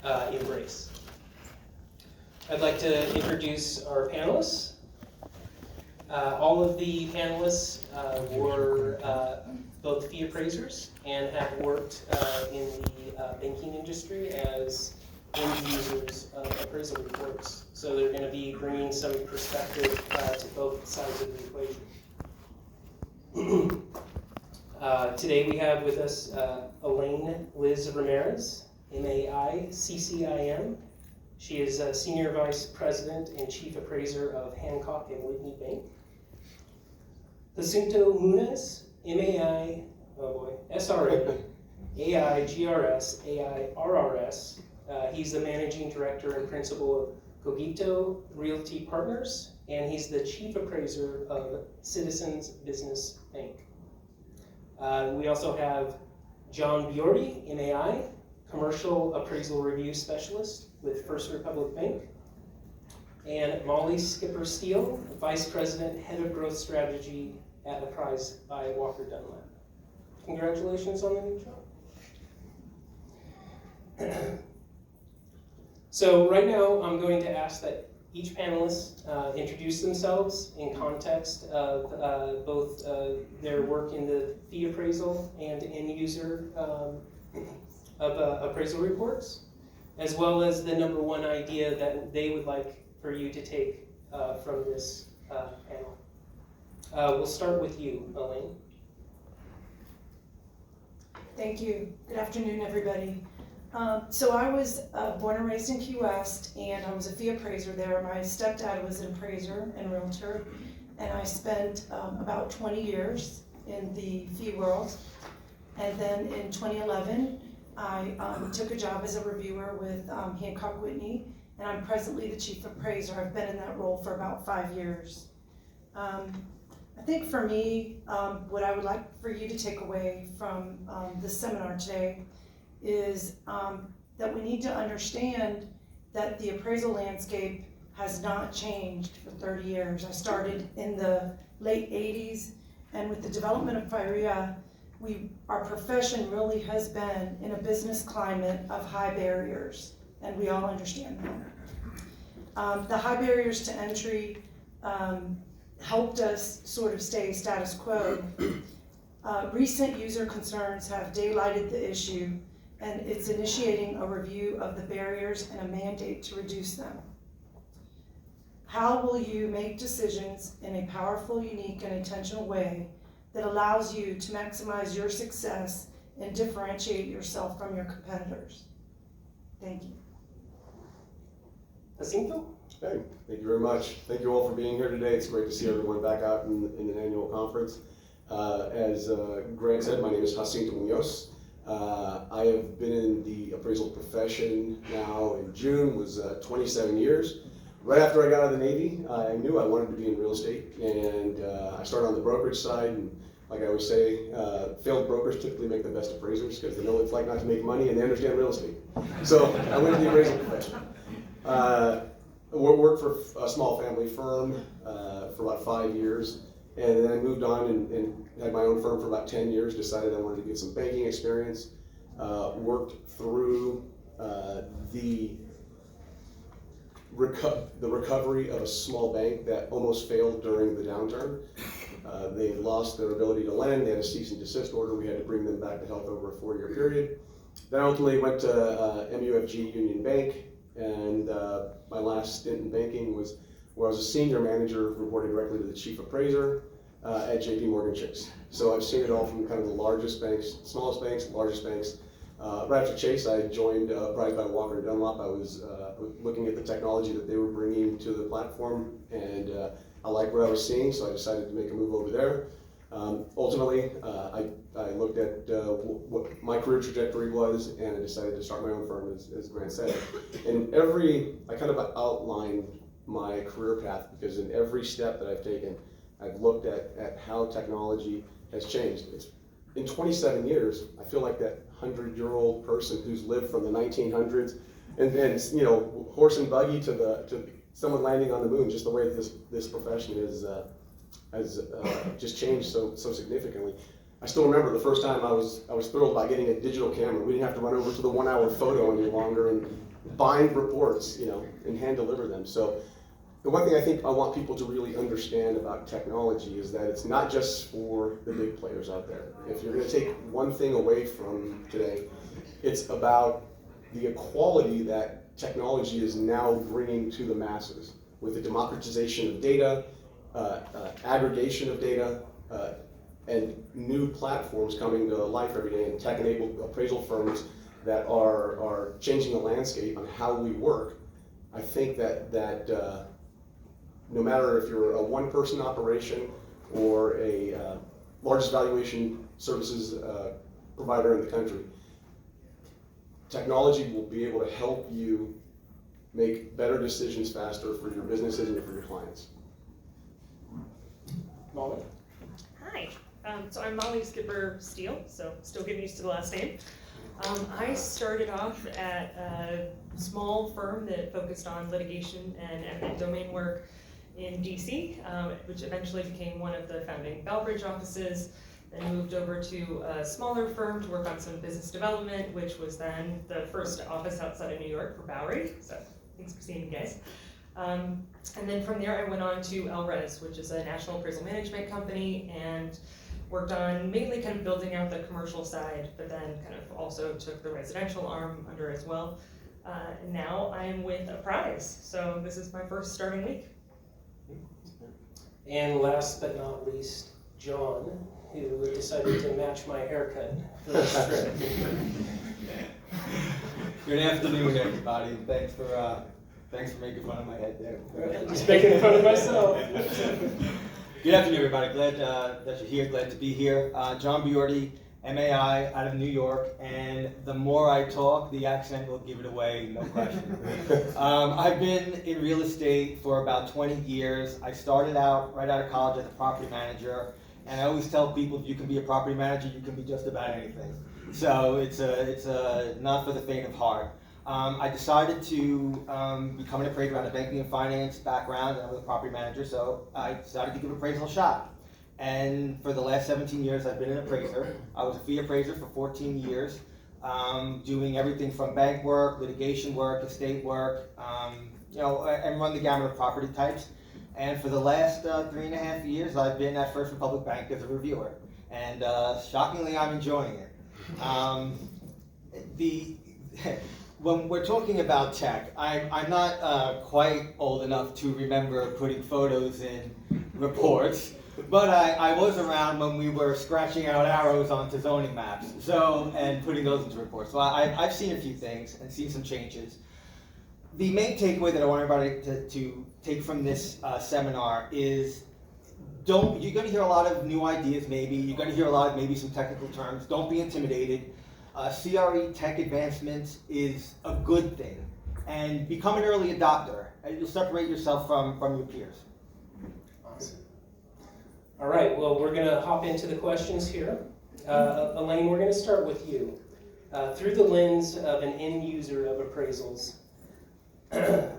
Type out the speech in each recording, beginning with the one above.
embrace. I'd like to introduce our panelists. All of the panelists were both fee appraisers and have worked in the banking industry as end users of appraisal reports. So they're going to be bringing some perspective to both sides of the equation. Today we have with us Elaine Liz-Ramirez, MAI CCIM. She is a Senior Vice President and Chief Appraiser of Hancock and Whitney Bank. Jacinto Munoz, MAI, SRA, AI-GRS, AI-RRS. He's the Managing Director and Principal of Cogito Realty Partners, and he's the Chief Appraiser of Citizens Business Bank. We also have John Biordi, MAI, Commercial Appraisal Review Specialist with First Republic Bank, and Molly Skipper Steele, Vice President, Head of Growth Strategy at Apprise by Walker Dunlop. Congratulations on the new job. So right now, I'm going to ask that each panelist introduce themselves in context of both their work in the fee appraisal and end user of appraisal reports, as well as the number one idea that they would like for you to take from this panel. We'll start with you, Elaine. Thank you. Good afternoon, everybody. So I was born and raised in Key West, and I was a fee appraiser there. My stepdad was an appraiser and realtor, and I spent about 20 years in the fee world. And then in 2011, I took a job as a reviewer with Hancock Whitney, and I'm presently the chief appraiser. I've been in that role for about 5 years. I think for me, what I would like for you to take away from this seminar today is that we need to understand that the appraisal landscape has not changed for 30 years. I started in the late 80s, and with the development of FIREA, our profession really has been in a business climate of high barriers, and we all understand that. The high barriers to entry helped us sort of stay status quo. Recent user concerns have daylighted the issue, and it's initiating a review of the barriers and a mandate to reduce them. How will you make decisions in a powerful, unique, and intentional way that allows you to maximize your success and differentiate yourself from your competitors? Thank you. Jacinto? Hey, thank you very much. Thank you all for being here today. It's great to see everyone back out in an annual conference. As Grant said, my name is Jacinto Munoz. I have been in the appraisal profession now in June, was 27 years. Right after I got out of the Navy, I knew I wanted to be in real estate, and I started on the brokerage side, and like I always say, failed brokers typically make the best appraisers because they know what it's like not to make money and they understand real estate. So I went to the appraisal profession. Worked for a small family firm for about 5 years, and then I moved on and had my own firm for about 10 years, decided I wanted to get some banking experience, worked through the recovery of a small bank that almost failed during the downturn. They had lost their ability to lend, they had a cease and desist order, we had to bring them back to health over a 4-year period. Then I ultimately went to MUFG Union Bank, and my last stint in banking was where I was a senior manager reporting directly to the chief appraiser at JP Chase. So I've seen it all from kind of the largest banks, smallest banks, largest banks. Right after Chase, I joined Apprise by Walker and Dunlop. I was looking at the technology that they were bringing to the platform, and I liked what I was seeing, so I decided to make a move over there. Ultimately, I looked at what my career trajectory was, and I decided to start my own firm, as Grant said. And I kind of outlined my career path, because in every step that I've taken, I've looked at how technology has changed. In 27 years, I feel like that 100-year-old person who's lived from the 1900s, and you know, horse and buggy to someone landing on the moon. Just the way this profession has just changed so significantly. I still remember the first time I was thrilled by getting a digital camera. We didn't have to run over to the 1-hour photo any longer, and bind reports, and hand deliver them. So the one thing I think I want people to really understand about technology is that it's not just for the big players out there. If you're going to take one thing away from today, it's about the equality that technology is now bringing to the masses with the democratization of data, aggregation of data, and new platforms coming to life every day, and tech-enabled appraisal firms that are changing the landscape on how we work. I think that no matter if you're a one-person operation or a largest valuation services provider in the country, technology will be able to help you make better decisions faster for your businesses and for your clients. Molly? Hi, so I'm Molly Skipper Steele, so still getting used to the last name. I started off at a small firm that focused on litigation and eminent domain work in DC, which eventually became one of the founding Valcre offices, then moved over to a smaller firm to work on some business development, which was then the first office outside of New York for Biordi, so thanks for seeing you guys. And then from there I went on to AI-RRS, which is a national appraisal management company, and worked on mainly kind of building out the commercial side, but then kind of also took the residential arm under as well. And now I'm with Apprise, so this is my first starting week. And last but not least, John, who decided to match my haircut for this trip. Good afternoon, everybody. Thanks for making fun of my head there. Just making fun of myself. Good afternoon, everybody. Glad that you're here. Glad to be here. John Biordi, MAI, out of New York, and the more I talk, the accent will give it away, no question. I've been in real estate for about 20 years. I started out right out of college as a property manager, and I always tell people if you can be a property manager, you can be just about anything. So it's not for the faint of heart. I decided to become an appraiser out of banking and finance background, and I was a property manager, so I decided to give appraisal a shot. And for the last 17 years, I've been an appraiser. I was a fee appraiser for 14 years, doing everything from bank work, litigation work, estate work, and run the gamut of property types. And for the last 3.5 years, I've been at First Republic Bank as a reviewer. And shockingly, I'm enjoying it. When we're talking about tech, I'm not quite old enough to remember putting photos in reports, but I was around when we were scratching out arrows onto zoning maps, and putting those into reports. So I've seen a few things and seen some changes. The main takeaway that I want everybody to take from this seminar is you're going to hear a lot of new ideas maybe, you're going to hear a lot of maybe some technical terms, don't be intimidated. CRE tech advancement is a good thing, and become an early adopter, and you'll separate yourself from your peers. Awesome. All right, well, we're going to hop into the questions here. Elaine, we're going to start with you. Through the lens of an end user of appraisals,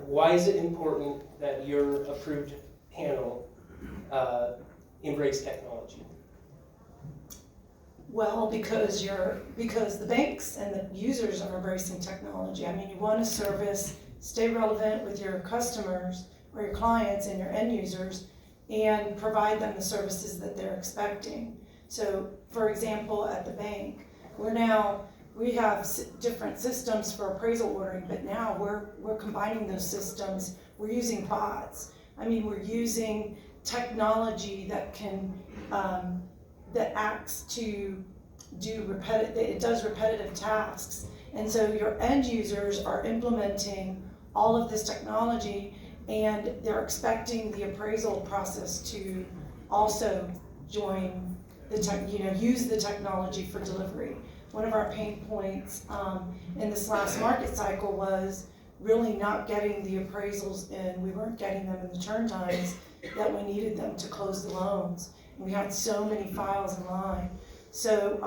why is it important that your approved panel embrace technology? Well, because the banks and the users are embracing technology. I mean, you want to service, stay relevant with your customers or your clients and your end users, and provide them the services that they're expecting. So, for example, at the bank, we have different systems for appraisal ordering, but now we're combining those systems. We're using bots. I mean, we're using technology that can that acts to does repetitive tasks. And so your end users are implementing all of this technology, and they're expecting the appraisal process to also join use the technology for delivery. One of our pain points in this last market cycle was really not getting the appraisals in. We weren't getting them in the turn times that we needed them to close the loans. We had so many files in line. So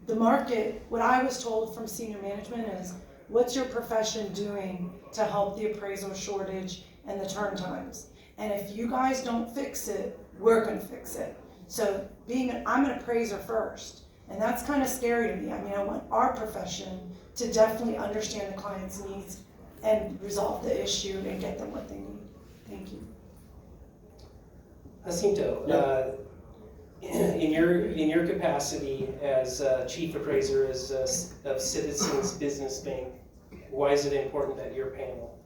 the market, what I was told from senior management is, what's your profession doing to help the appraisal shortage and the turn times? And if you guys don't fix it, we're gonna fix it. So I'm an appraiser first, And that's kind of scary to me. I mean, I want our profession to definitely understand the client's needs and resolve the issue and get them what they need. Thank you. Jacinto, in your capacity as chief appraiser of Citizens Business Bank, why is it important that your panel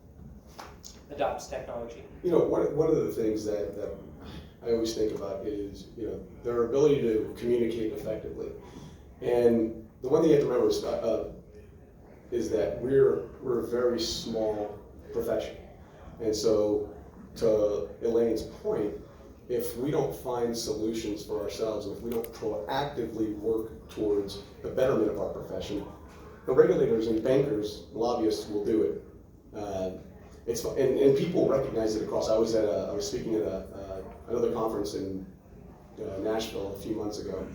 adopts technology? You know, one of the things that I always think about is, you know, their ability to communicate effectively. And the one thing you have to remember is that we're a very small profession. And so, to Elaine's point, if we don't find solutions for ourselves, and if we don't proactively work towards the betterment of our profession, the regulators and bankers, lobbyists will do it. And people recognize it across. I was speaking at another conference in Nashville a few months ago,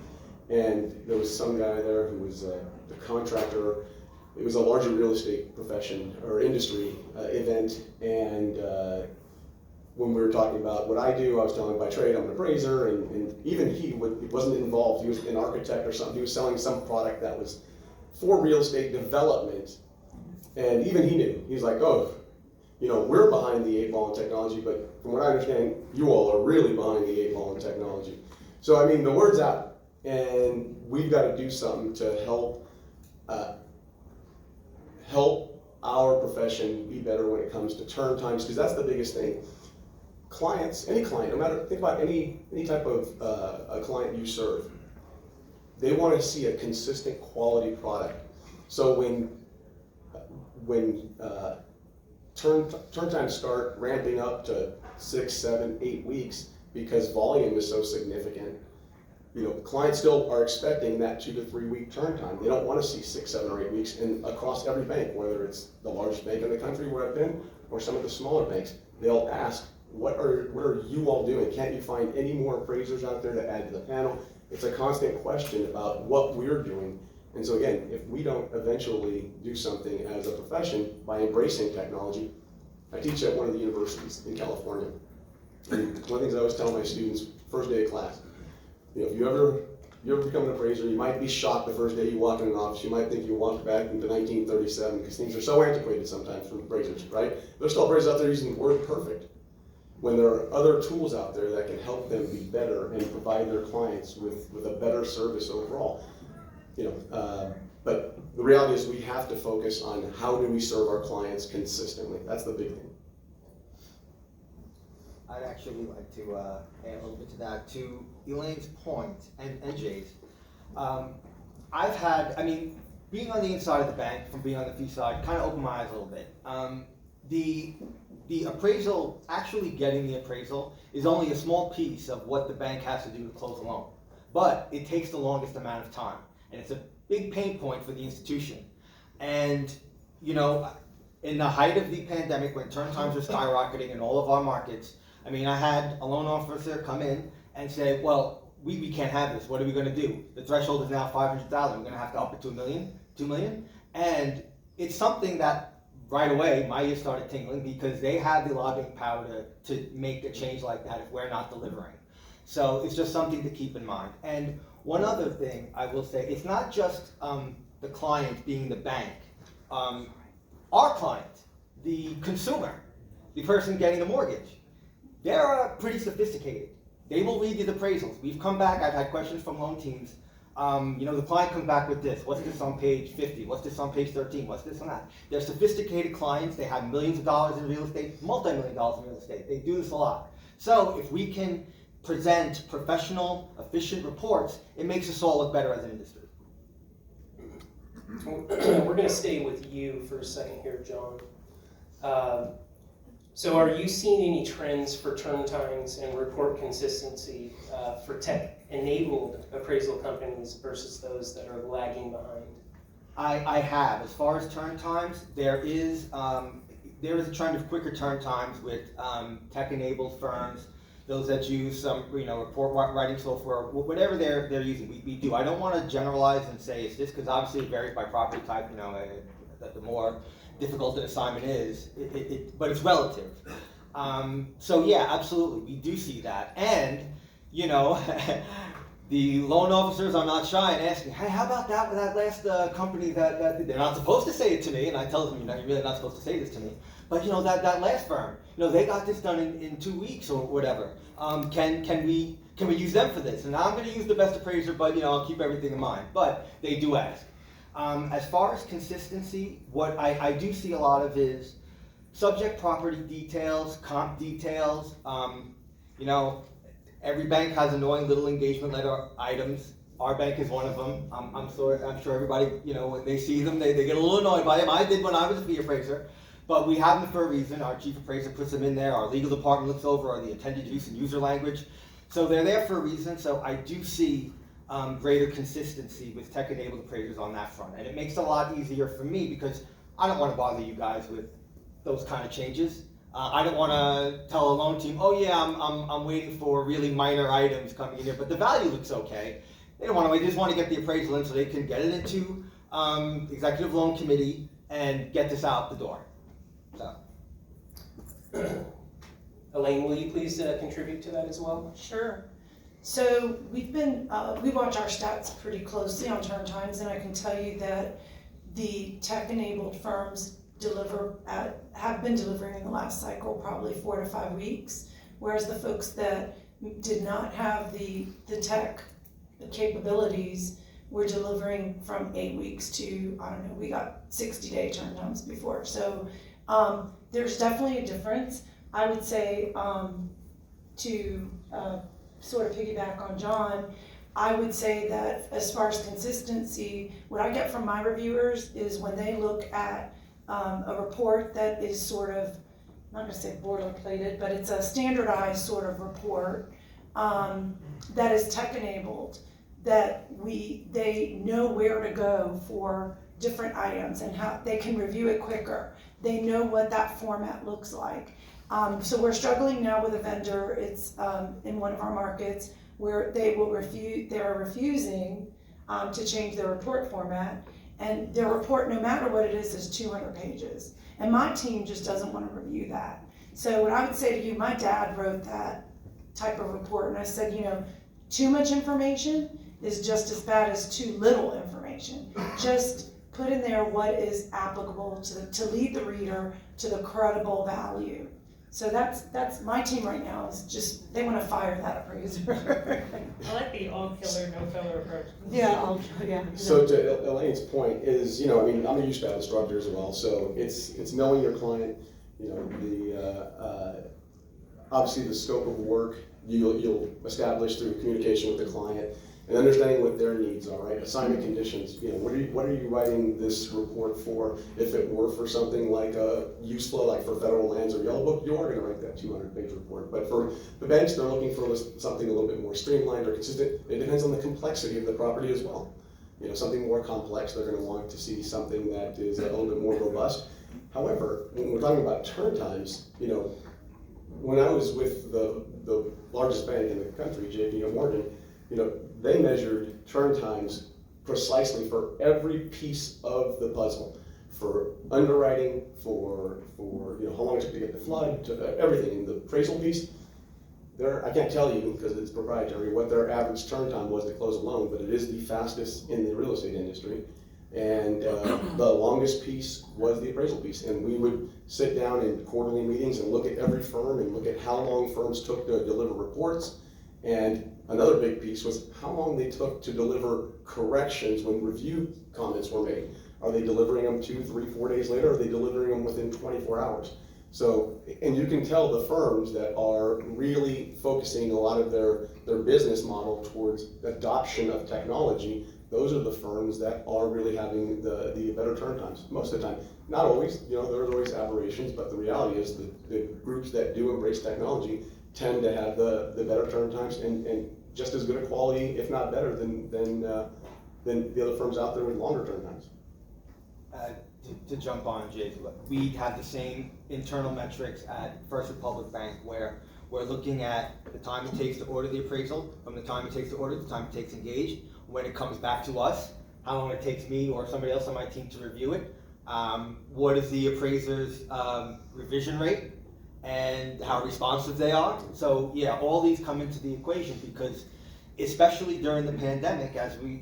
and there was some guy there who was the contractor. It was a larger real estate profession or industry event, and when we were talking about what I do, I was telling him by trade I'm an appraiser, and even he wasn't involved. He was an architect or something. He was selling some product that was for real estate development, and even he knew. He's like, oh, you know, we're behind the 8 ball in technology, but from what I understand, you all are really behind the 8 ball in technology. So I mean, the word's out, and we've got to do something to help our profession be better when it comes to turn times, because that's the biggest thing. Clients, any client, no matter, think about any type of a client you serve, they want to see a consistent quality product. So when turn times start ramping up to 6, 7, 8 weeks because volume is so significant, you know, clients still are expecting that 2 to 3 week turn time. They don't want to see 6, 7, or 8 weeks across every bank, whether it's the largest bank in the country where I've been or some of the smaller banks. They'll ask, what are you all doing? Can't you find any more appraisers out there to add to the panel? It's a constant question about what we're doing. And so again, if we don't eventually do something as a profession by embracing technology, I teach at one of the universities in California. And one of the things I always tell my students, first day of class, you know, if you ever become an appraiser, you might be shocked the first day you walk in an office. You might think you walked back into 1937 because things are so antiquated sometimes for appraisers, right? There's still appraisers out there using the word perfect, when there are other tools out there that can help them be better and provide their clients with a better service overall. You know, but the reality is we have to focus on how do we serve our clients consistently. That's the big thing. I'd actually like to add a little bit to that. To Elaine's point and Jay's, I've had, I mean, being on the inside of the bank from being on the fee side kind of opened my eyes a little bit. The appraisal, actually getting the appraisal, is only a small piece of what the bank has to do to close a loan. But it takes the longest amount of time. And it's a big pain point for the institution. And, you know, in the height of the pandemic, when turn times were skyrocketing in all of our markets, I mean, I had a loan officer come in and say, well, we can't have this. What are we going to do? The threshold is now $500,000. We're going to have to up it to $1 million, $2 million. And it's something that right away my ears started tingling, because they have the lobbying power to make a change like that if we're not delivering. So it's just something to keep in mind. And one other thing I will say, it's not just the client being the bank. Our client, the consumer, the person getting the mortgage, they're pretty sophisticated. They will read the appraisals. We've come back, I've had questions from loan teams. You know, the client comes back with this. What's this on page 50? What's this on page 13? What's this on that? They're sophisticated clients. They have millions of dollars in real estate, multi-million dollars in real estate. They do this a lot. So if we can present professional, efficient reports, it makes us all look better as an industry. We're going to stay with you for a second here, John. So are you seeing any trends for turn times and report consistency for tech-enabled appraisal companies versus those that are lagging behind? I have. As far as turn times, there is a trend of quicker turn times with tech-enabled firms, those that use some, report writing software, whatever they're using. We do. I don't want to generalize and say it's this, because obviously it varies by property type. The more difficult an assignment is, but it's relative. So yeah, absolutely, we do see that. And the loan officers are not shy in asking, hey, how about that with that last company that they're not supposed to say it to me, and I tell them, you're really not supposed to say this to me, but that last firm, they got this done in 2 weeks or whatever. Can we use them for this? And I'm going to use the best appraiser, but I'll keep everything in mind. But they do ask. As far as consistency, what I do see a lot of is subject property details, comp details. Every bank has annoying little engagement letter items. Our bank is one of them. I'm sure everybody, when they see them, they get a little annoyed by them. I did when I was a fee appraiser. But we have them for a reason. Our chief appraiser puts them in there. Our legal department looks over the intended use and user language. So they're there for a reason. So I do see greater consistency with tech-enabled appraisers on that front. And it makes it a lot easier for me because I don't want to bother you guys with those kind of changes. I don't want to tell a loan team, oh yeah, I'm waiting for really minor items coming in here, but the value looks okay. They don't want to wait. They just want to get the appraisal in so they can get it into executive loan committee and get this out the door. So. Elaine, will you please contribute to that as well? Sure. So we've been, we watch our stats pretty closely on turn times, and I can tell you that the tech-enabled firms have been delivering in the last cycle probably 4 to 5 weeks, whereas the folks that did not have the tech capabilities were delivering from 8 weeks to, I don't know, we got 60-day turn times before. So there's definitely a difference. I would say to sort of piggyback on John, I would say that as far as consistency, what I get from my reviewers is when they look at a report that is sort of, I'm not going to say boilerplated, but it's a standardized sort of report that is tech-enabled, that they know where to go for different items and how they can review it quicker. They know what that format looks like. So we're struggling now with a vendor. It's in one of our markets where they're refusing to change their report format, and their report, no matter what it is 200 pages. And my team just doesn't want to review that. So what I would say to you, my dad wrote that type of report, and I said, too much information is just as bad as too little information. Just put in there what is applicable to lead the reader to the credible value. So that's my team right now is just, they want to fire that appraiser. I like the all killer, no filler approach. Yeah, yeah. So to Elaine's point is, I'm a use battle instructor as well, so it's knowing your client, obviously the scope of work you'll establish through communication with the client and understanding what their needs are, right? Assignment conditions, what are you writing this report for? If it were for something like a use flow, like for federal lands or yellow book, you are gonna write that 200-page report. But for the banks, they're looking for something a little bit more streamlined or consistent. It depends on the complexity of the property as well. Something more complex, they're gonna want to see something that is a little bit more robust. However, when we're talking about turn times, when I was with the largest bank in the country, JP Morgan, they measured turn times precisely for every piece of the puzzle, for underwriting, for how long it took to get the flood, to everything. In the appraisal piece, I can't tell you because it's proprietary what their average turn time was to close a loan, but it is the fastest in the real estate industry. And the longest piece was the appraisal piece. And we would sit down in quarterly meetings and look at every firm and look at how long firms took to deliver reports. And another big piece was how long they took to deliver corrections when review comments were made. Are they delivering them 2, 3, 4 days later? Or are they delivering them within 24 hours? So, and you can tell the firms that are really focusing a lot of their business model towards adoption of technology. Those are the firms that are really having the better turn times most of the time. Not always, there's always aberrations, but the reality is the groups that do embrace technology tend to have the better turn times and just as good a quality, if not better, than the other firms out there with longer turn times. To jump on, Jay, we have the same internal metrics at First Republic Bank where we're looking at the time it takes to order the appraisal, from the time it takes to order, the time it takes to engage, when it comes back to us, how long it takes me or somebody else on my team to review it, what is the appraiser's revision rate, and how responsive they are. So yeah, all these come into the equation because especially during the pandemic, as we,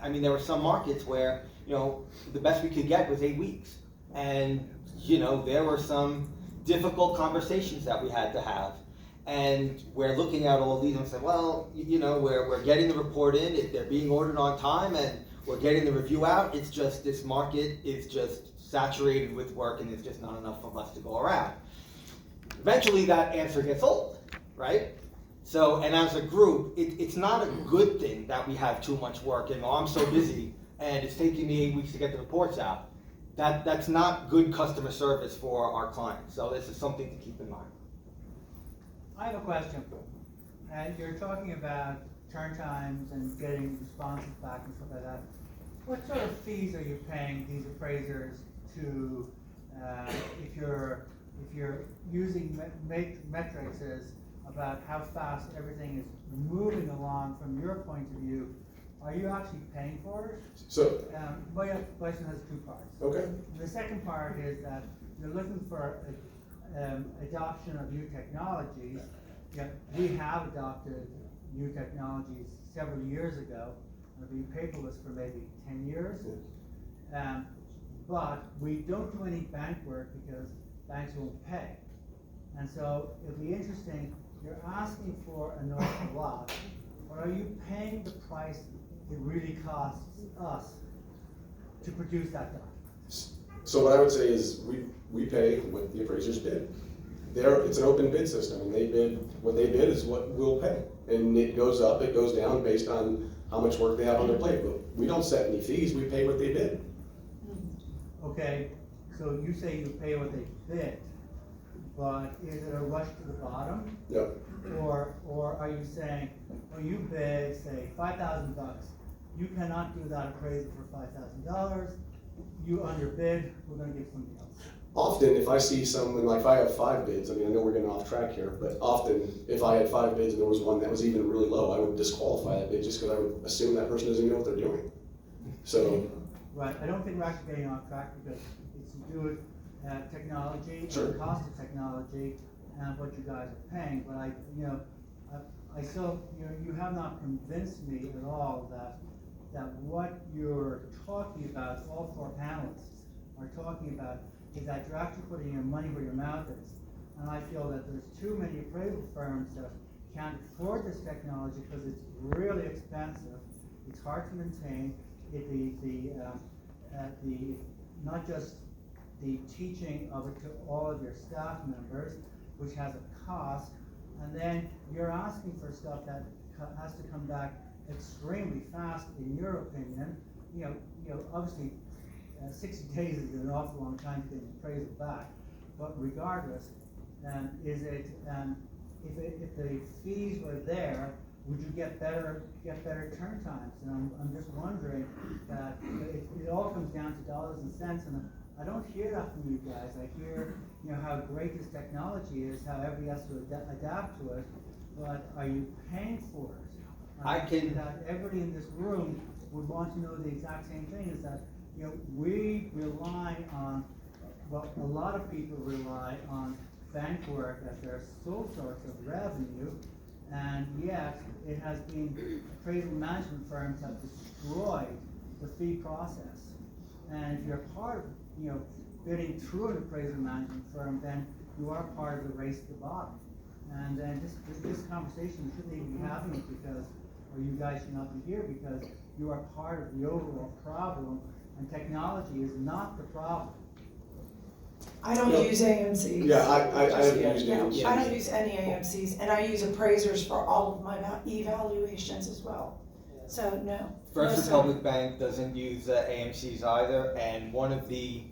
I mean, there were some markets where, the best we could get was 8 weeks. And, there were some difficult conversations that we had to have. And we're looking at all of these and saying, well, we're getting the report in, they're being ordered on time, and we're getting the review out. It's just, this market is just saturated with work, and there's just not enough of us to go around. Eventually that answer gets old, right? So, and as a group, it's not a good thing that we have too much work and I'm so busy and it's taking me 8 weeks to get the reports out. That's not good customer service for our clients. So this is something to keep in mind. I have a question. You're talking about turn times and getting responses back and stuff like that. What sort of fees are you paying these appraisers to, if you're using metrics as about how fast everything is moving along from your point of view, are you actually paying for it? So, My question has two parts. okay. The second part is that you're looking for adoption of new technologies. Yeah, we have adopted new technologies several years ago. I've been paperless for maybe 10 years. But we don't do any bank work because banks won't pay. And so it'll be interesting, you're asking for an awful lot, but are you paying the price it really costs us to produce that document? So what I would say is we pay what the appraisers bid. It's an open bid system, and they bid, what they bid is what we'll pay. And it goes up, it goes down based on how much work they have on their plate. But we don't set any fees, we pay what they bid. Okay, so you say you pay what they bid, but is it a rush to the bottom? No. Or are you saying, well, you bid, say, $5,000, you cannot do that appraisal for $5,000, you underbid, we're gonna give somebody else. Often, if I see someone, like if I have 5 bids, I mean, I know we're getting off track here, but often, if I had 5 bids and there was one that was even really low, I would disqualify that bid just because I would assume that person doesn't know what they're doing. So. Right, I don't think we're actually getting off track because it's to do with technology, Sure. and the cost of technology, and what you guys are paying, but I still, you have not convinced me at all that what you're talking about, all 4 panelists are talking about, is that you're actually putting your money where your mouth is. And I feel that there's too many appraisal firms that can't afford this technology because it's really expensive, it's hard to maintain, not just the teaching of it to all of your staff members, which has a cost, and then you're asking for stuff that has to come back extremely fast, in your opinion. Obviously, 60 days is an awful long time to get an appraisal back. But regardless, if the fees were there, would you get better turn times? And I'm just wondering that it all comes down to dollars and cents, and I don't hear that from you guys. I hear how great this technology is, how everybody has to adapt to it, but are you paying for it? That everybody in this room would want to know the exact same thing, is that we rely on, well, a lot of people rely on bank work as their sole source of revenue, and yet it has been appraisal management firms have destroyed the fee process. And if you're part of, bidding through an appraisal management firm, then you are part of the race to the bottom. And then this conversation, we shouldn't even be having it because, or you guys should not be here because you are part of the overall problem, and technology is not the problem. I don't use AMCs. Yeah, I haven't used Yeah, AMCs. I don't use any AMCs, and I use appraisers for all of my evaluations as well. So, no. First No, sir. Republic Bank doesn't use AMCs either, and one of the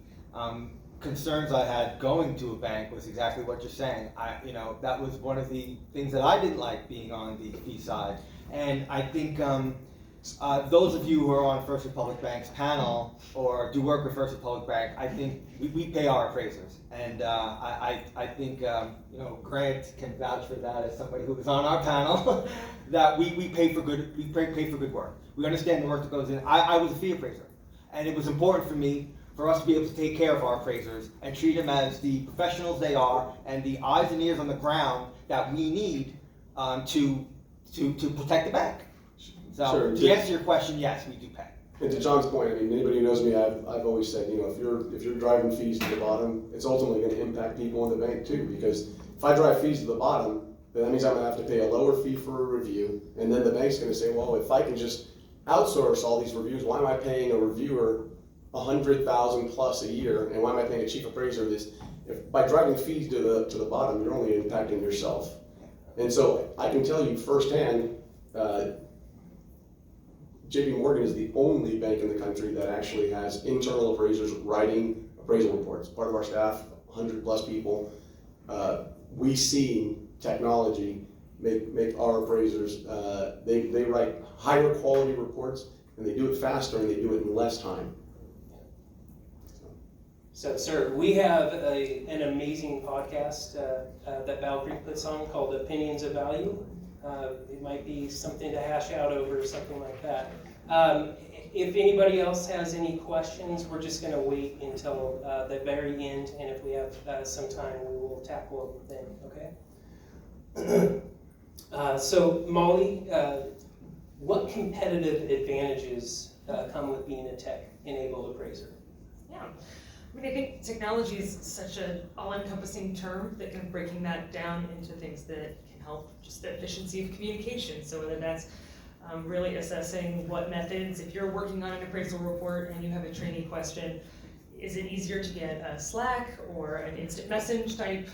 concerns I had going to a bank was exactly what you're saying. That was one of the things that I didn't like being on the fee side. And I think those of you who are on First Republic Bank's panel or do work with First Republic Bank, I think we pay our appraisers. And I think Grant can vouch for that as somebody who was on our panel, that we pay for good work. We understand the work that goes in. I was a fee appraiser, and it was important for us to be able to take care of our appraisers and treat them as the professionals they are and the eyes and ears on the ground that we need to protect the bank. So Sure. to answer your question, yes, we do pay. And to John's point, I mean, anybody who knows me, I've always said, if you're driving fees to the bottom, it's ultimately gonna impact people in the bank too, because if I drive fees to the bottom, then that means I'm gonna have to pay a lower fee for a review, and then the bank's gonna say, well, if I can just outsource all these reviews, why am I paying a reviewer $100,000 plus a year, and why am I paying a chief appraiser this? If by driving fees to the bottom, you're only impacting yourself. And so I can tell you firsthand, JP Morgan is the only bank in the country that actually has internal appraisers writing appraisal reports. Part of our staff, 100 plus people, we see technology make our appraisers, they write higher quality reports, and they do it faster, and they do it in less time. So, sir, we have an amazing podcast that Valcre puts on called Opinions of Value. It might be something to hash out over, something like that. If anybody else has any questions, we're just going to wait until the very end, and if we have some time, we will tackle them, okay? So, Molly, what competitive advantages come with being a tech-enabled appraiser? Yeah. I mean, I think technology is such an all-encompassing term that kind of breaking that down into things that can help just the efficiency of communication. So whether that's really assessing what methods, if you're working on an appraisal report and you have a trainee question, is it easier to get a Slack or an instant message type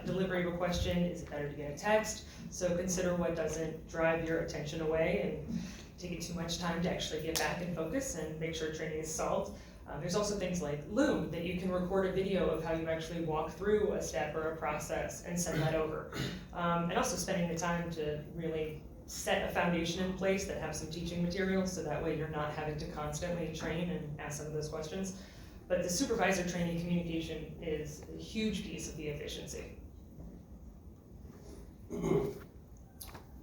delivery of a question? Is it better to get a text? So consider what doesn't drive your attention away and take it too much time to actually get back and focus and make sure training is solved. There's also things like Loom that you can record a video of how you actually walk through a step or a process and send that over. And also spending the time to really set a foundation in place that have some teaching materials, so that way you're not having to constantly train and ask some of those questions. But the supervisor training communication is a huge piece of the efficiency.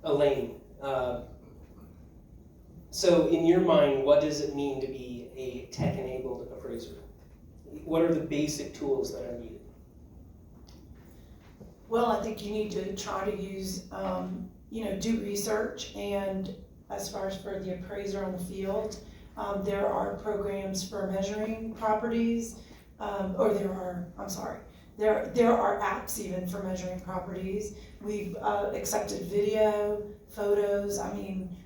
Elaine, so in your mind, what does it mean to be a tech-enabled appraiser? What are the basic tools that are needed? Well, I think you need to try to use, do research, and as far as for the appraiser on the field, there are programs for measuring properties, there are apps even for measuring properties. We've accepted video, photos. I mean,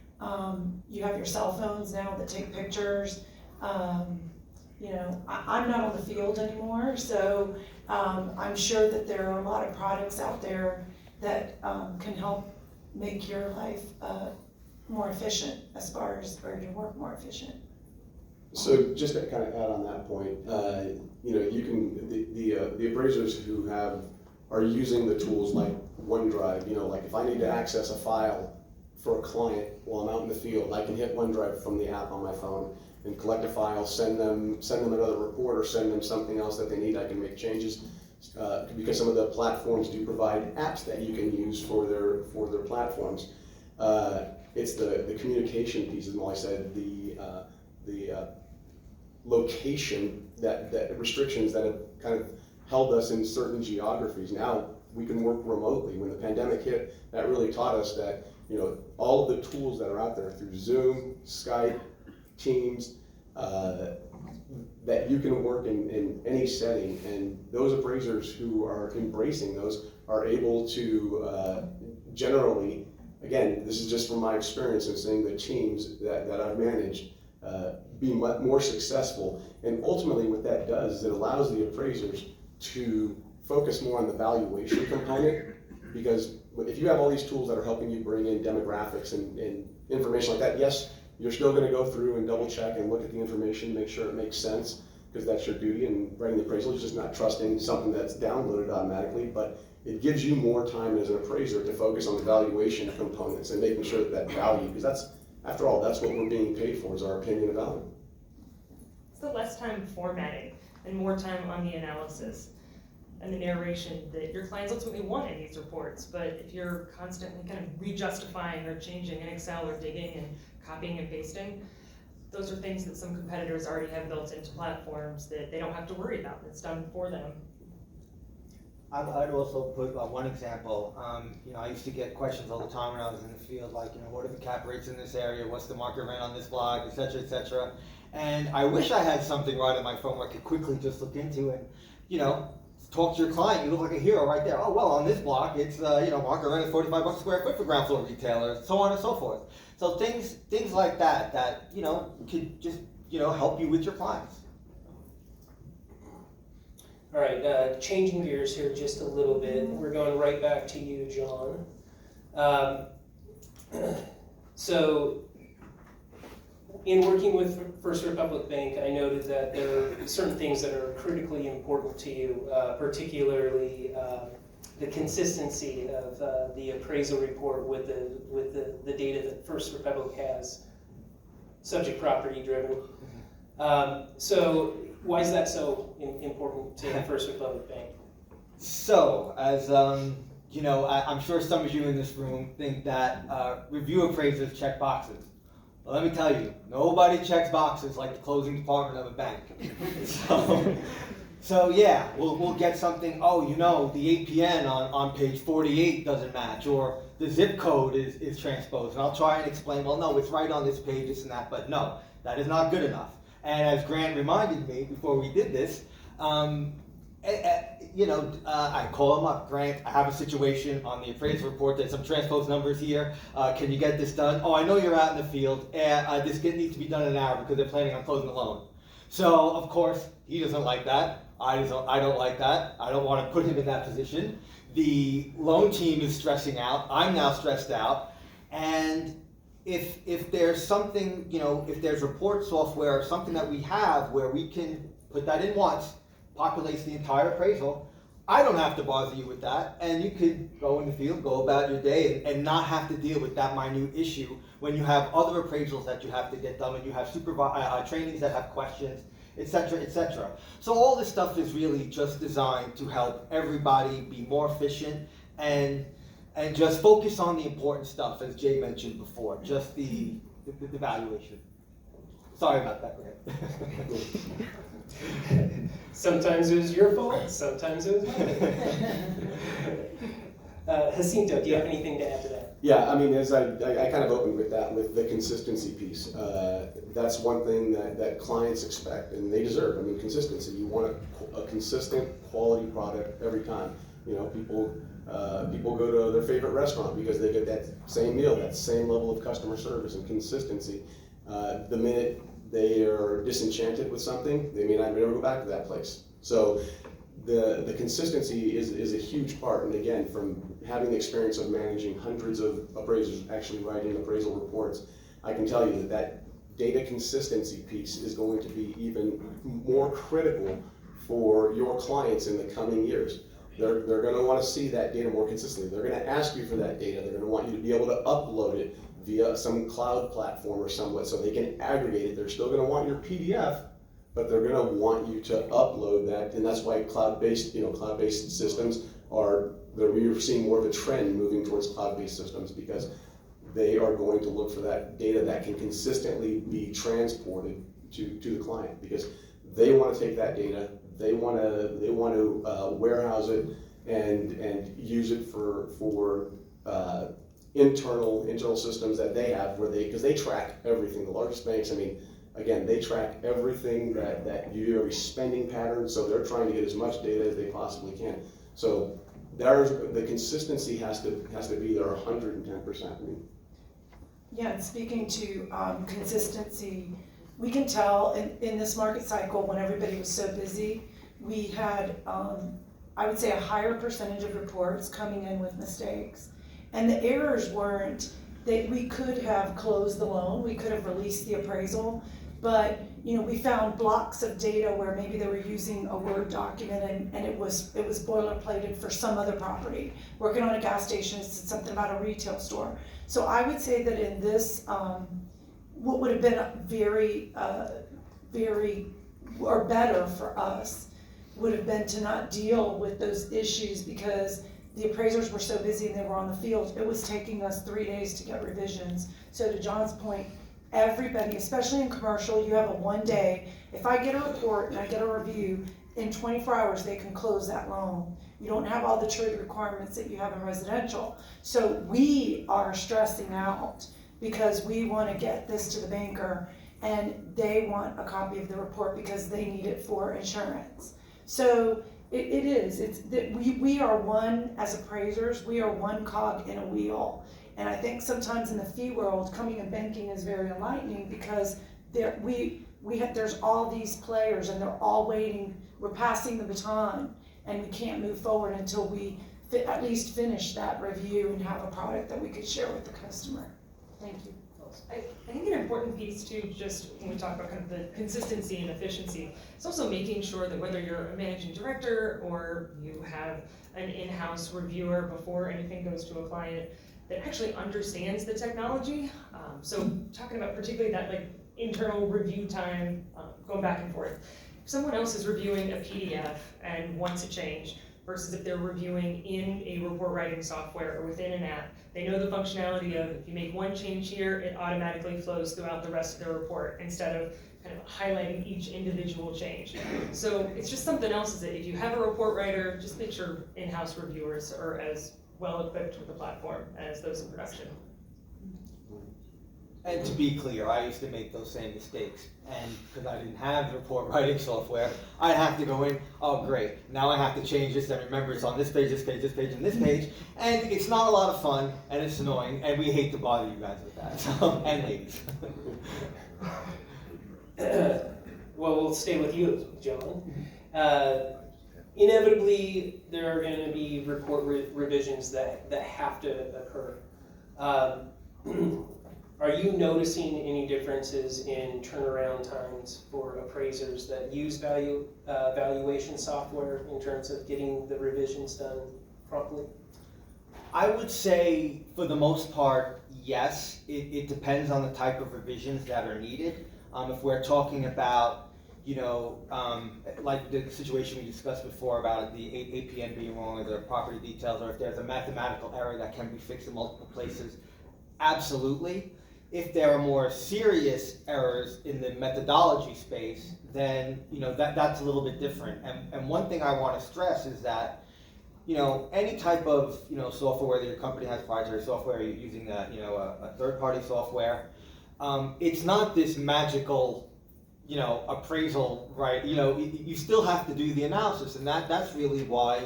you have your cell phones now that take pictures. I'm not on the field anymore, so I'm sure that there are a lot of products out there that can help make your life more efficient or your work more efficient. So just to kind of add on that point, you can, the appraisers who are using the tools like OneDrive, like if I need to access a file for a client while I'm out in the field, I can hit OneDrive from the app on my phone and collect a file, send them another report, or send them something else that they need. I can make changes because some of the platforms do provide apps that you can use for their platforms. It's the communication piece, as Molly said, the location that restrictions that have kind of held us in certain geographies. Now we can work remotely. When the pandemic hit, that really taught us that all of the tools that are out there through Zoom, Skype, Teams, that you can work in any setting, and those appraisers who are embracing those are able to generally, again, this is just from my experience in seeing the teams that I've managed be much more successful. And ultimately what that does is it allows the appraisers to focus more on the valuation component, because if you have all these tools that are helping you bring in demographics and information like that, yes, you're still going to go through and double check and look at the information, make sure it makes sense, because that's your duty, and writing the appraisal is just not trusting something that's downloaded automatically, but it gives you more time as an appraiser to focus on the valuation components and making sure that value, because that's, after all, that's what we're being paid for, is our opinion of value. It's the less time formatting and more time on the analysis and the narration that your clients ultimately want in these reports. But if you're constantly kind of re-justifying or changing in Excel or digging and copying and pasting, those are things that some competitors already have built into platforms that they don't have to worry about. It's done for them. I'd also put one example. I used to get questions all the time when I was in the field, like, what are the cap rates in this area? What's the market rent on this block, et cetera, et cetera. And I wish I had something right on my phone where I could quickly just look into it, talk to your client. You look like a hero right there. Oh, well, on this block, it's, market rent is $45 a square foot for ground floor retailers, so on and so forth. So things like that, could just, help you with your clients. All right, changing gears here just a little bit. We're going right back to you, John. So, in working with First Republic Bank, I noted that there are certain things that are critically important to you, particularly the consistency of the appraisal report with the data that First Republic has, subject property driven. So why is that so important to First Republic Bank? So, as I'm sure some of you in this room think that review appraisers check boxes. Well, let me tell you, nobody checks boxes like the closing department of a bank. So yeah, we'll get something, the APN on page 48 doesn't match, or the zip code is transposed. And I'll try and explain, well, no, it's right on this page, this and that, but no, that is not good enough. And as Grant reminded me before we did this, I call him up, Grant, I have a situation on the appraisal report, there's some transposed numbers here, can you get this done? Oh, I know you're out in the field, this needs to be done in an hour because they're planning on closing the loan. So, of course, he doesn't like that, I don't like that, I don't want to put him in that position. The loan team is stressing out, I'm now stressed out, and if there's something, if there's report software or something that we have where we can put that in once, populates the entire appraisal, I don't have to bother you with that, and you could go in the field, go about your day, and not have to deal with that minute issue when you have other appraisals that you have to get done, when you have trainees that have questions, etc., etc. So all this stuff is really just designed to help everybody be more efficient and just focus on the important stuff, as Jay mentioned before, just the valuation. Sorry about that, Grant. Sometimes it was your fault, sometimes it was mine. Jacinto, do you have anything to add to that? Yeah, I mean, as I kind of opened with that, with the consistency piece. That's one thing that clients expect, and they deserve. I mean, consistency. You want a consistent, quality product every time. People go to their favorite restaurant because they get that same meal, that same level of customer service and consistency. The minute they are disenchanted with something, they may not ever go back to that place. So the consistency is a huge part, and again, from having the experience of managing hundreds of appraisers, actually writing appraisal reports, I can tell you that data consistency piece is going to be even more critical for your clients in the coming years. They're going to want to see that data more consistently. They're going to ask you for that data. They're going to want you to be able to upload it via some cloud platform or somewhat so they can aggregate it. They're still going to want your PDF, but they're going to want you to upload that, and that's why cloud-based systems we're seeing more of a trend moving towards cloud-based systems, because they are going to look for that data that can consistently be transported to the client, because they want to take that data, they want to warehouse it and use it for internal systems that they have, because they track everything. The largest banks, I mean, again, they track everything that you do, every spending pattern, so they're trying to get as much data as they possibly can. So the consistency has to be there 110%. I mean. Yeah, and speaking to consistency, we can tell in this market cycle, when everybody was so busy, we had, I would say, a higher percentage of reports coming in with mistakes. And the errors weren't that we could have closed the loan, we could have released the appraisal, but we found blocks of data where maybe they were using a Word document and it was boilerplated for some other property. Working on a gas station, it's something about a retail store. So I would say that in this, what would have been very or better for us would have been to not deal with those issues, because the appraisers were so busy and they were on the field. It was taking us 3 days to get revisions. So to John's point, everybody, especially in commercial, you have a 1 day. If I get a report and I get a review, in 24 hours, they can close that loan. You don't have all the trade requirements that you have in residential. So we are stressing out because we want to get this to the banker, and they want a copy of the report because they need it for insurance. So it is, it's that we are one, as appraisers, we are one cog in a wheel. And I think sometimes in the fee world, coming in banking is very enlightening because there's all these players and they're all waiting, we're passing the baton, and we can't move forward until we at least finish that review and have a product that we could share with the customer. Thank you. I think an important piece too, just when we talk about kind of the consistency and efficiency, it's also making sure that whether you're a managing director or you have an in-house reviewer before anything goes to a client that actually understands the technology. So talking about particularly that like internal review time, going back and forth. If someone else is reviewing a PDF and wants a change, versus if they're reviewing in a report writing software or within an app, they know the functionality of if you make one change here, it automatically flows throughout the rest of the report instead of kind of highlighting each individual change. So it's just something else is that if you have a report writer, just make sure in-house reviewers are as well equipped with the platform as those in production. And to be clear, I used to make those same mistakes, and because I didn't have the report writing software, I have to go in, oh great, now I have to change this, and remember it's on this page, this page, this page, and this page, and it's not a lot of fun, and it's annoying, and we hate to bother you guys with that, so, and ladies. Well, we'll stay with you, John. Inevitably, there are going to be report revisions that have to occur. Are you noticing any differences in turnaround times for appraisers that use valuation software in terms of getting the revisions done promptly? I would say, for the most part, yes. It depends on the type of revisions that are needed. If we're talking about, like the situation we discussed before about the APN being wrong or the property details, or if there's a mathematical error that can be fixed in multiple places, absolutely. If there are more serious errors in the methodology space, then that's a little bit different. And one thing I want to stress is that any type of software, whether your company has proprietary software, you're using a third-party software, it's not this magical appraisal, right? You still have to do the analysis, and that's really why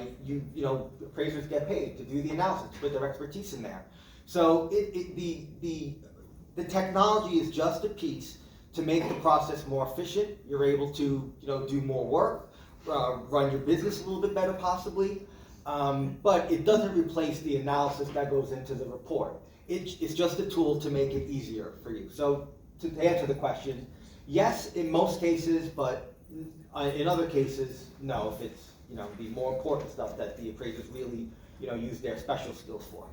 appraisers get paid to do the analysis, to put their expertise in there. So the technology is just a piece to make the process more efficient. You're able to do more work, run your business a little bit better possibly, but it doesn't replace the analysis that goes into the report. It's just a tool to make it easier for you. So to answer the question, yes, in most cases, but in other cases, no, if it's the more important stuff that the appraisers really use their special skills for.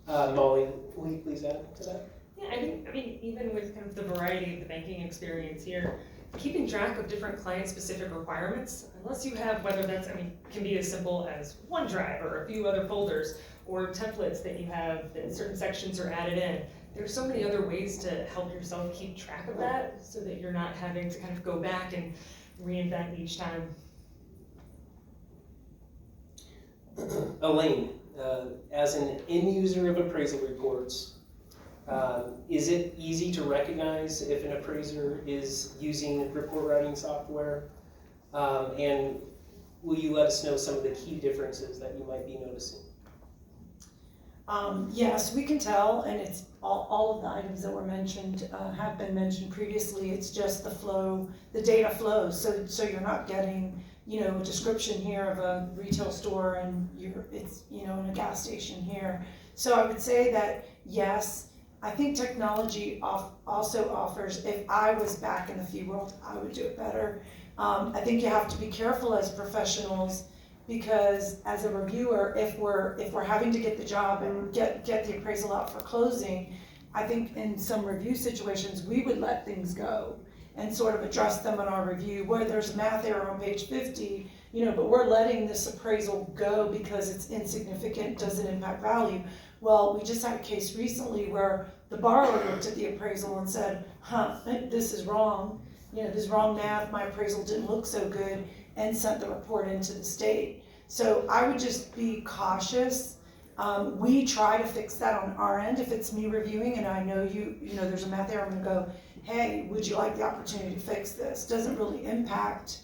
Molly, will you please add to that? Yeah, I mean, even with kind of the variety of the banking experience here, keeping track of different client-specific requirements, unless you have, whether that's, can be as simple as OneDrive or a few other folders or templates that you have that certain sections are added in. There's so many other ways to help yourself keep track of that so that you're not having to kind of go back and reinvent each time. Elaine, as an end user of appraisal reports, is it easy to recognize if an appraiser is using report writing software? And will you let us know some of the key differences that you might be noticing? Yes, we can tell, and it's all of the items that were mentioned have been mentioned previously. It's just the flow, the data flows. So you're not getting a description here of a retail store and it's in a gas station here. So I would say that yes, I think technology also offers, if I was back in the fee world, I would do it better. I think you have to be careful as professionals, because as a reviewer, if we're having to get the job and get the appraisal out for closing, I think in some review situations we would let things go and sort of address them in our review, where there's a math error on page 50, but we're letting this appraisal go because it's insignificant, doesn't impact value. Well, we just had a case recently where the borrower looked at the appraisal and said, this is wrong. this is wrong math, my appraisal didn't look so good, and sent the report into the state. So I would just be cautious. We try to fix that on our end. If it's me reviewing and I know there's a math error, I'm gonna go, hey, would you like the opportunity to fix this? Doesn't really impact,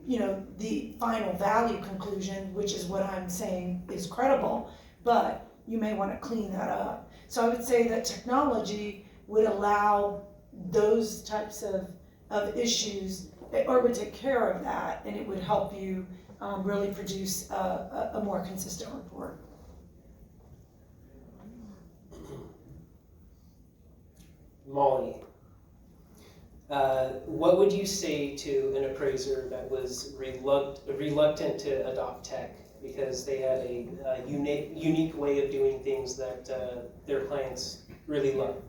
the final value conclusion, which is what I'm saying is credible, but you may wanna clean that up. So I would say that technology would allow those types of issues, or would take care of that, and it would help you really produce a more consistent report. Molly, what would you say to an appraiser that was reluctant to adopt tech because they had a unique way of doing things that their clients really love?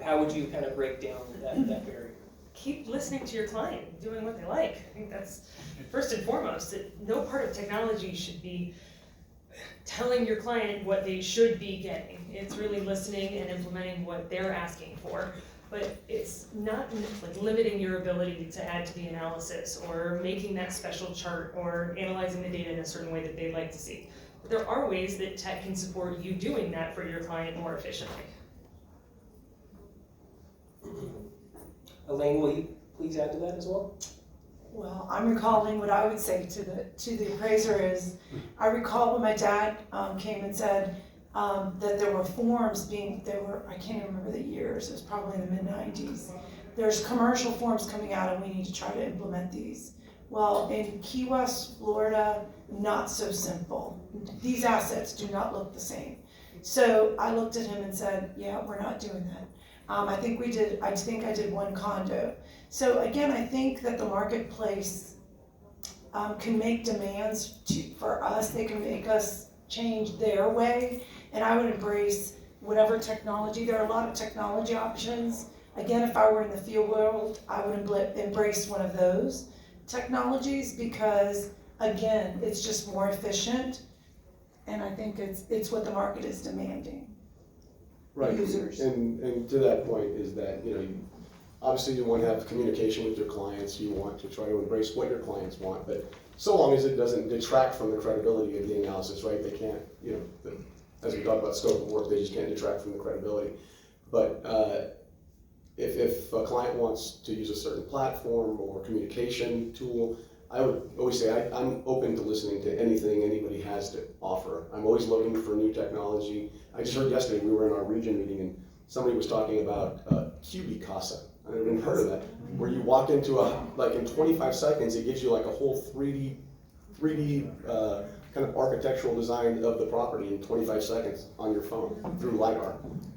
How would you kind of break down that barrier? Keep listening to your client, doing what they like. I think that's first and foremost. No part of technology should be telling your client what they should be getting. It's really listening and implementing what they're asking for. But it's not like limiting your ability to add to the analysis or making that special chart or analyzing the data in a certain way that they'd like to see. But there are ways that tech can support you doing that for your client more efficiently. Elaine, will you please add to that as well? Well, I'm recalling what I would say to the appraiser is, I recall when my dad came and said that there were forms I can't even remember the years, it was probably in the mid-90s. There's commercial forms coming out and we need to try to implement these. Well, in Key West, Florida, not so simple. These assets do not look the same. So I looked at him and said, yeah, we're not doing that. I think I did one condo. So again, I think that the marketplace can make demands for us. They can make us change their way. And I would embrace whatever technology. There are a lot of technology options. Again, if I were in the field world, I would embrace one of those technologies because, again, it's just more efficient. And I think it's what the market is demanding. Right, Users. and to that point is that, obviously you want to have communication with your clients, you want to try to embrace what your clients want, but so long as it doesn't detract from the credibility of the analysis, right? They can't, as we talk about scope of work, they just can't detract from the credibility. But if a client wants to use a certain platform or communication tool, I would always say I'm open to listening to anything anybody has to offer. I'm always looking for new technology. I just heard yesterday, we were in our region meeting and somebody was talking about QB Casa. I never even heard of that. Where you walk into in 25 seconds, it gives you like a whole 3D kind of architectural design of the property in 25 seconds on your phone through LiDAR.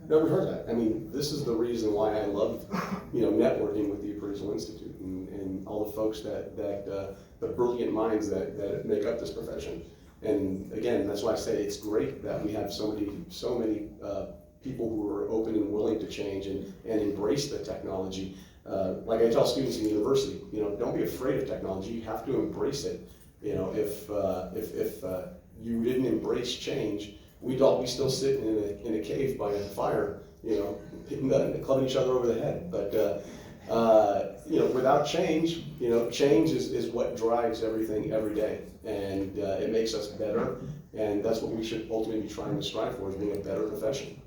Never heard that. I mean, this is the reason why I love, networking with the Appraisal Institute and all the folks the brilliant minds that make up this profession. And again, that's why I say it's great that we have so many people who are open and willing to change and embrace the technology. Like I tell students in university, don't be afraid of technology. You have to embrace it. If you didn't embrace change, we'd still sit in a cave by a fire, clubbing each other over the head. But without change, change is what drives everything every day, and it makes us better. And that's what we should ultimately be trying to strive for, is being a better profession.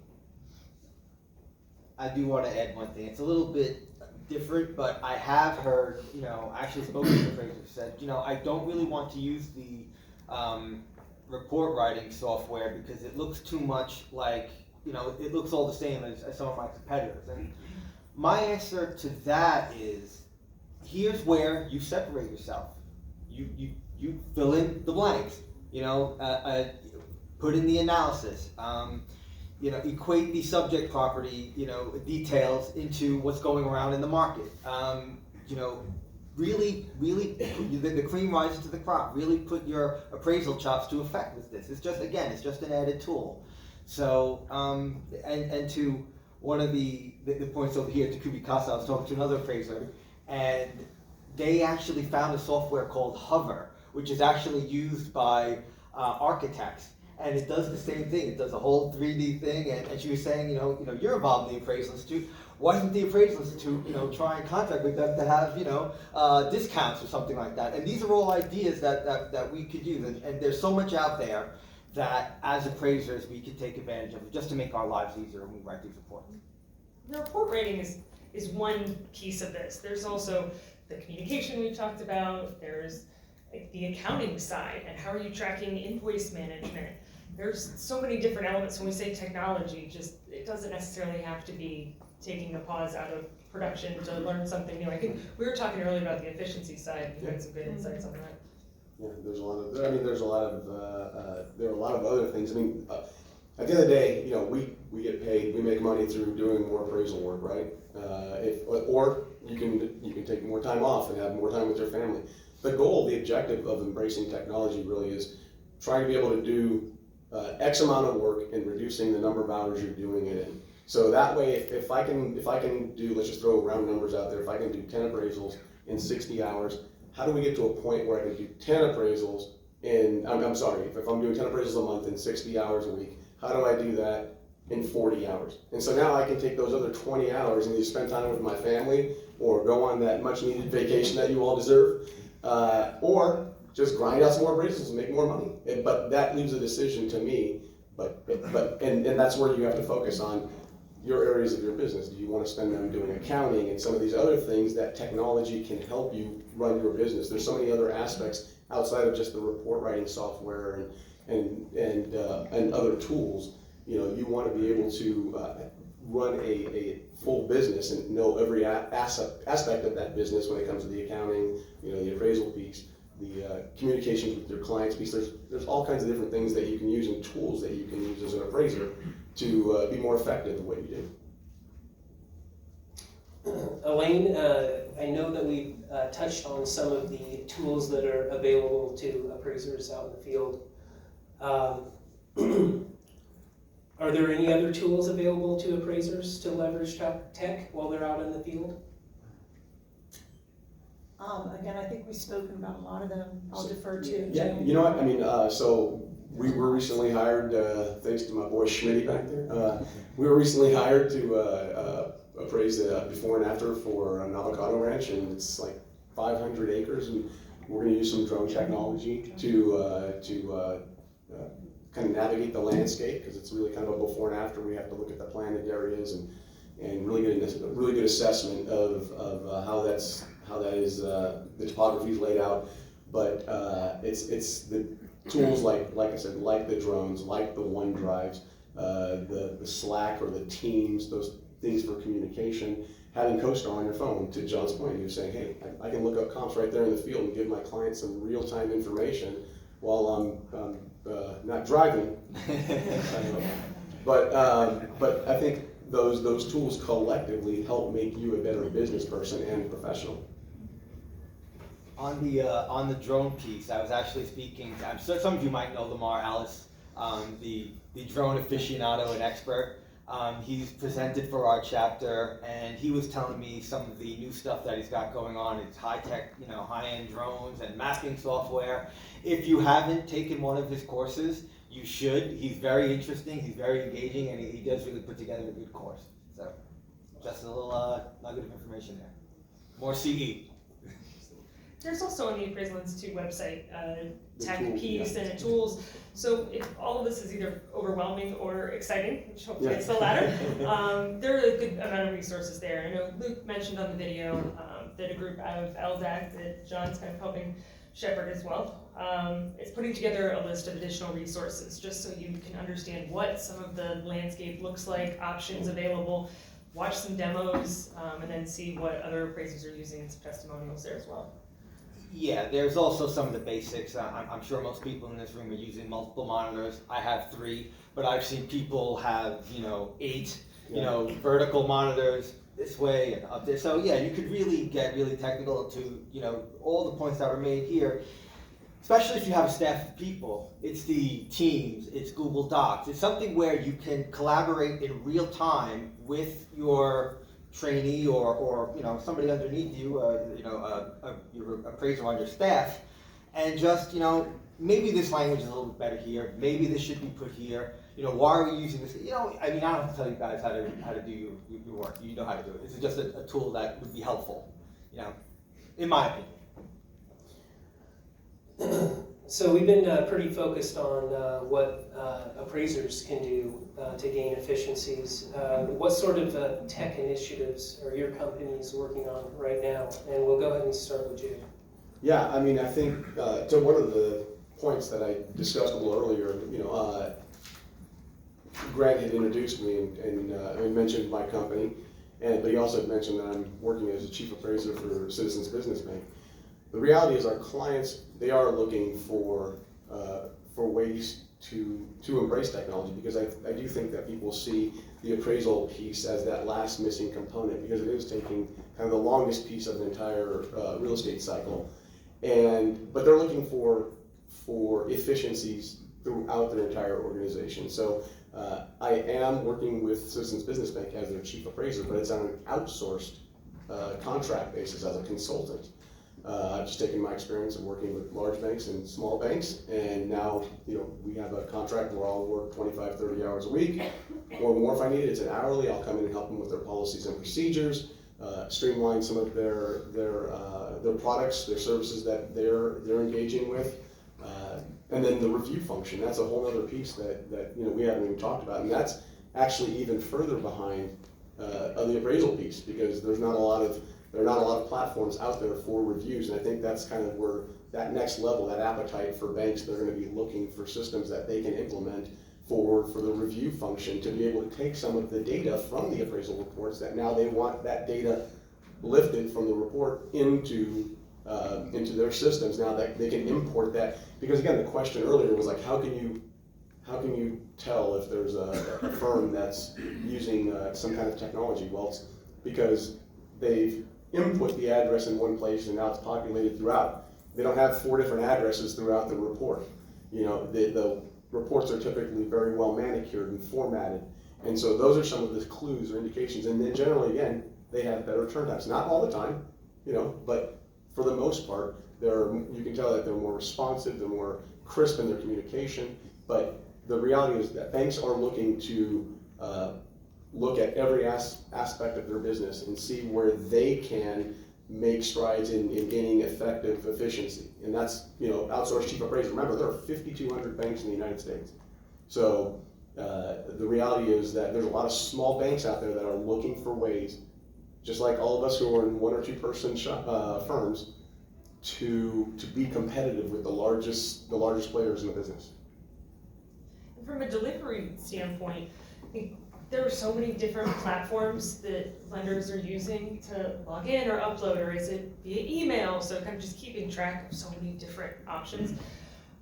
I do want to add one thing. It's a little bit different, but I have heard, actually spoken to the appraiser, said, I don't really want to use the report writing software because it looks too much like, it looks all the same as some of my competitors. And my answer to that is, here's where you separate yourself. You fill in the blanks, put in the analysis, equate the subject property, details into what's going around in the market. Really, the cream rises to the crop. Really put your appraisal chops to effect with this. It's just an added tool. So, and to one of the points over here to QB Casa, I was talking to another appraiser, and they actually found a software called Hover, which is actually used by architects. and it does the same thing. It does a whole 3D thing, and she was saying, you're involved in the Appraisal Institute. Why doesn't the Appraisal Institute, try and contract with them to have, discounts or something like that? And these are all ideas that we could use, and there's so much out there that as appraisers we could take advantage of just to make our lives easier when we write these reports. The report writing is one piece of this. There's also the communication we talked about. There's the accounting side, and how are you tracking invoice management? There's so many different elements. When we say technology, it doesn't necessarily have to be taking a pause out of production to learn something new. I think we were talking earlier about the efficiency side. You had some good insights on that. Yeah, there are a lot of other things. At the end of the day, we get paid, we make money through doing more appraisal work, right? Or you can take more time off and have more time with your family. The goal, the objective of embracing technology really is trying to be able to do X amount of work and reducing the number of hours you're doing it in. So that way, if I can do, let's just throw round numbers out there, if I can do 10 appraisals in 60 hours, how do we get to a point where I can do 10 appraisals if I'm doing 10 appraisals a month in 60 hours a week, how do I do that in 40 hours? And so now I can take those other 20 hours and either spend time with my family or go on that much needed vacation that you all deserve, or just grind out some more appraisals and make more money. But that leaves a decision to me, and that's where you have to focus on your areas of your business. Do you want to spend them doing accounting and some of these other things that technology can help you run your business? There's so many other aspects outside of just the report writing software and other tools. You want to be able to run a full business and know every aspect of that business when it comes to the accounting, the appraisal piece, the communications with your clients piece. There's all kinds of different things that you can use and tools that you can use as an appraiser to be more effective in what you do. Elaine, I know that we've touched on some of the tools that are available to appraisers out in the field. Are there any other tools available to appraisers to leverage tech while they're out in the field? Again, I think we've spoken about a lot of them. I'll defer to Yeah, Jim. you know what? So we were recently hired, thanks to my boy Schmitty back there. We were recently hired to appraise the before and after for an avocado ranch, and it's like 500 acres, and we're going to use some drone technology to kind of navigate the landscape, because it's really kind of a before and after. We have to look at the planted areas and really get a really good assessment of how that is the topography is laid out. But it's the tools like I said, like the drones, like the OneDrives, the Slack or the Teams, those things for communication. Having CoStar on your phone, to John's point, you're saying, hey, I can look up comps right there in the field and give my clients some real-time information while I'm not driving. But I think those tools collectively help make you a better business person and professional. On the drone piece, I was actually speaking. I'm sure some of you might know Lamar Alice, the drone aficionado and expert. He's presented for our chapter, and he was telling me some of the new stuff that he's got going on. It's high-tech, high-end drones and mapping software. If you haven't taken one of his courses, you should. He's very interesting, he's very engaging, and he does really put together a good course. So, just a little nugget of information there. More CE. There's also on the Appraisal Institute website tech tools, piece yeah. and tools. So if all of this is either overwhelming or exciting, which hopefully it's the latter, there are a good amount of resources there. I know Luke mentioned on the video that a group out of LDAC that John's kind of helping shepherd as well. It's putting together a list of additional resources just so you can understand what some of the landscape looks like, options available, watch some demos, and then see what other appraisers are using and some testimonials there as well. Yeah, there's also some of the basics. I'm sure most people in this room are using multiple monitors. I have 3, but I've seen people have, 8, vertical monitors this way and up there. So yeah, you could really get really technical to, all the points that were made here. Especially if you have a staff of people. It's the Teams, it's Google Docs. It's something where you can collaborate in real time with your trainee or somebody underneath you, your appraiser on your staff, and just, maybe this language is a little bit better here, maybe this should be put here, why are we using this? I don't have to tell you guys how to do your work, you know how to do it. This is just a tool that would be helpful, in my opinion. So we've been pretty focused on what appraisers can do to gain efficiencies. What sort of tech initiatives are your companies working on right now? And we'll go ahead and start with Jay. Yeah, I mean, I think to one of the points that I discussed a little earlier, Grant had introduced me and mentioned my company, but he also mentioned that I'm working as a chief appraiser for Citizens Business Bank. The reality is our clients, they are looking for ways to embrace technology, because I do think that people see the appraisal piece as that last missing component, because it is taking kind of the longest piece of the entire real estate cycle. But they're looking for efficiencies throughout their entire organization. So I am working with Citizens Business Bank as their chief appraiser, but it's on an outsourced contract basis as a consultant. I've just taken my experience of working with large banks and small banks, and now we have a contract where I'll work 25, 30 hours a week, or more if I need it. It's an hourly. I'll come in and help them with their policies and procedures, streamline some of their products, their services that they're engaging with, and then the review function. That's a whole other piece that we haven't even talked about, and that's actually even further behind the appraisal piece, because there are not a lot of platforms out there for reviews, and I think that's kind of where that next level, that appetite for banks, they're going to be looking for systems that they can implement for the review function, to be able to take some of the data from the appraisal reports that now they want that data lifted from the report into their systems. Now that they can import that, because again, the question earlier was like, how can you tell if there's a firm that's using some kind of technology? Well, it's because they've input the address in one place and now it's populated throughout. They don't have 4 different addresses throughout the report. The reports are typically very well manicured and formatted. And so those are some of the clues or indications. And then generally, again, they have better turn times. Not all the time, but for the most part, you can tell that they're more responsive, they're more crisp in their communication. But the reality is that banks are looking to look at every aspect of their business and see where they can make strides in gaining effective efficiency. And that's, outsourced chief appraiser. Remember, there are 5,200 banks in the United States. So the reality is that there's a lot of small banks out there that are looking for ways, just like all of us who are in 1 or 2 person firms, to be competitive with the largest players in the business. From a delivery standpoint, I think there are so many different platforms that lenders are using to log in or upload, or is it via email? So kind of just keeping track of so many different options.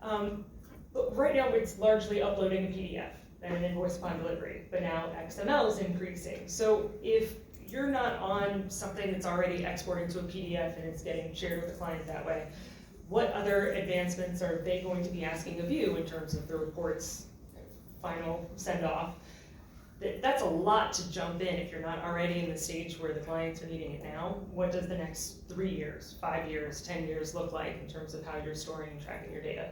But right now it's largely uploading a PDF and an invoice upon delivery, but now XML is increasing. So if you're not on something that's already exported to a PDF and it's getting shared with the client that way, what other advancements are they going to be asking of you in terms of the report's final send-off? That's a lot to jump in if you're not already in the stage where the clients are needing it now. What does the next 3 years, 5 years, 10 years look like in terms of how you're storing and tracking your data?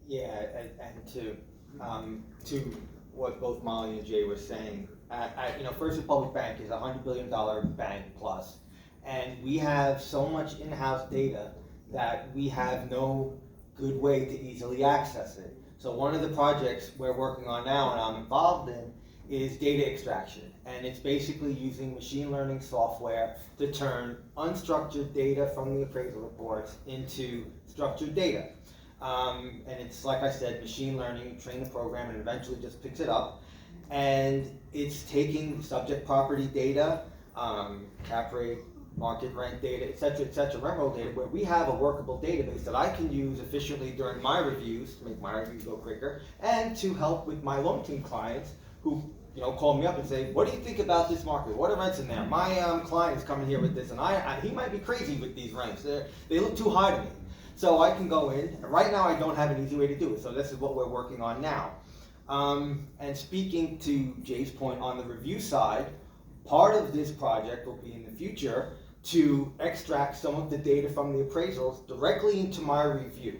Yeah, and to what both Molly and Jay were saying, First Republic Bank is a $100 billion bank plus, and we have so much in-house data that we have no good way to easily access it. So one of the projects we're working on now and I'm involved in is data extraction. And it's basically using machine learning software to turn unstructured data from the appraisal reports into structured data. And it's, like I said, machine learning, you train the program and eventually just picks it up. And it's taking subject property data, cap rate, market rent data, et cetera, rental data, where we have a workable database that I can use efficiently during my reviews to make my reviews go quicker, and to help with my loan team clients who call me up and say, what do you think about this market? What are rents in there? My client is coming here with this, and he might be crazy with these rents. They look too high to me. So I can go in. Right now I don't have an easy way to do it, so this is what we're working on now. And speaking to Jay's point on the review side, part of this project will be in the future to extract some of the data from the appraisals directly into my review.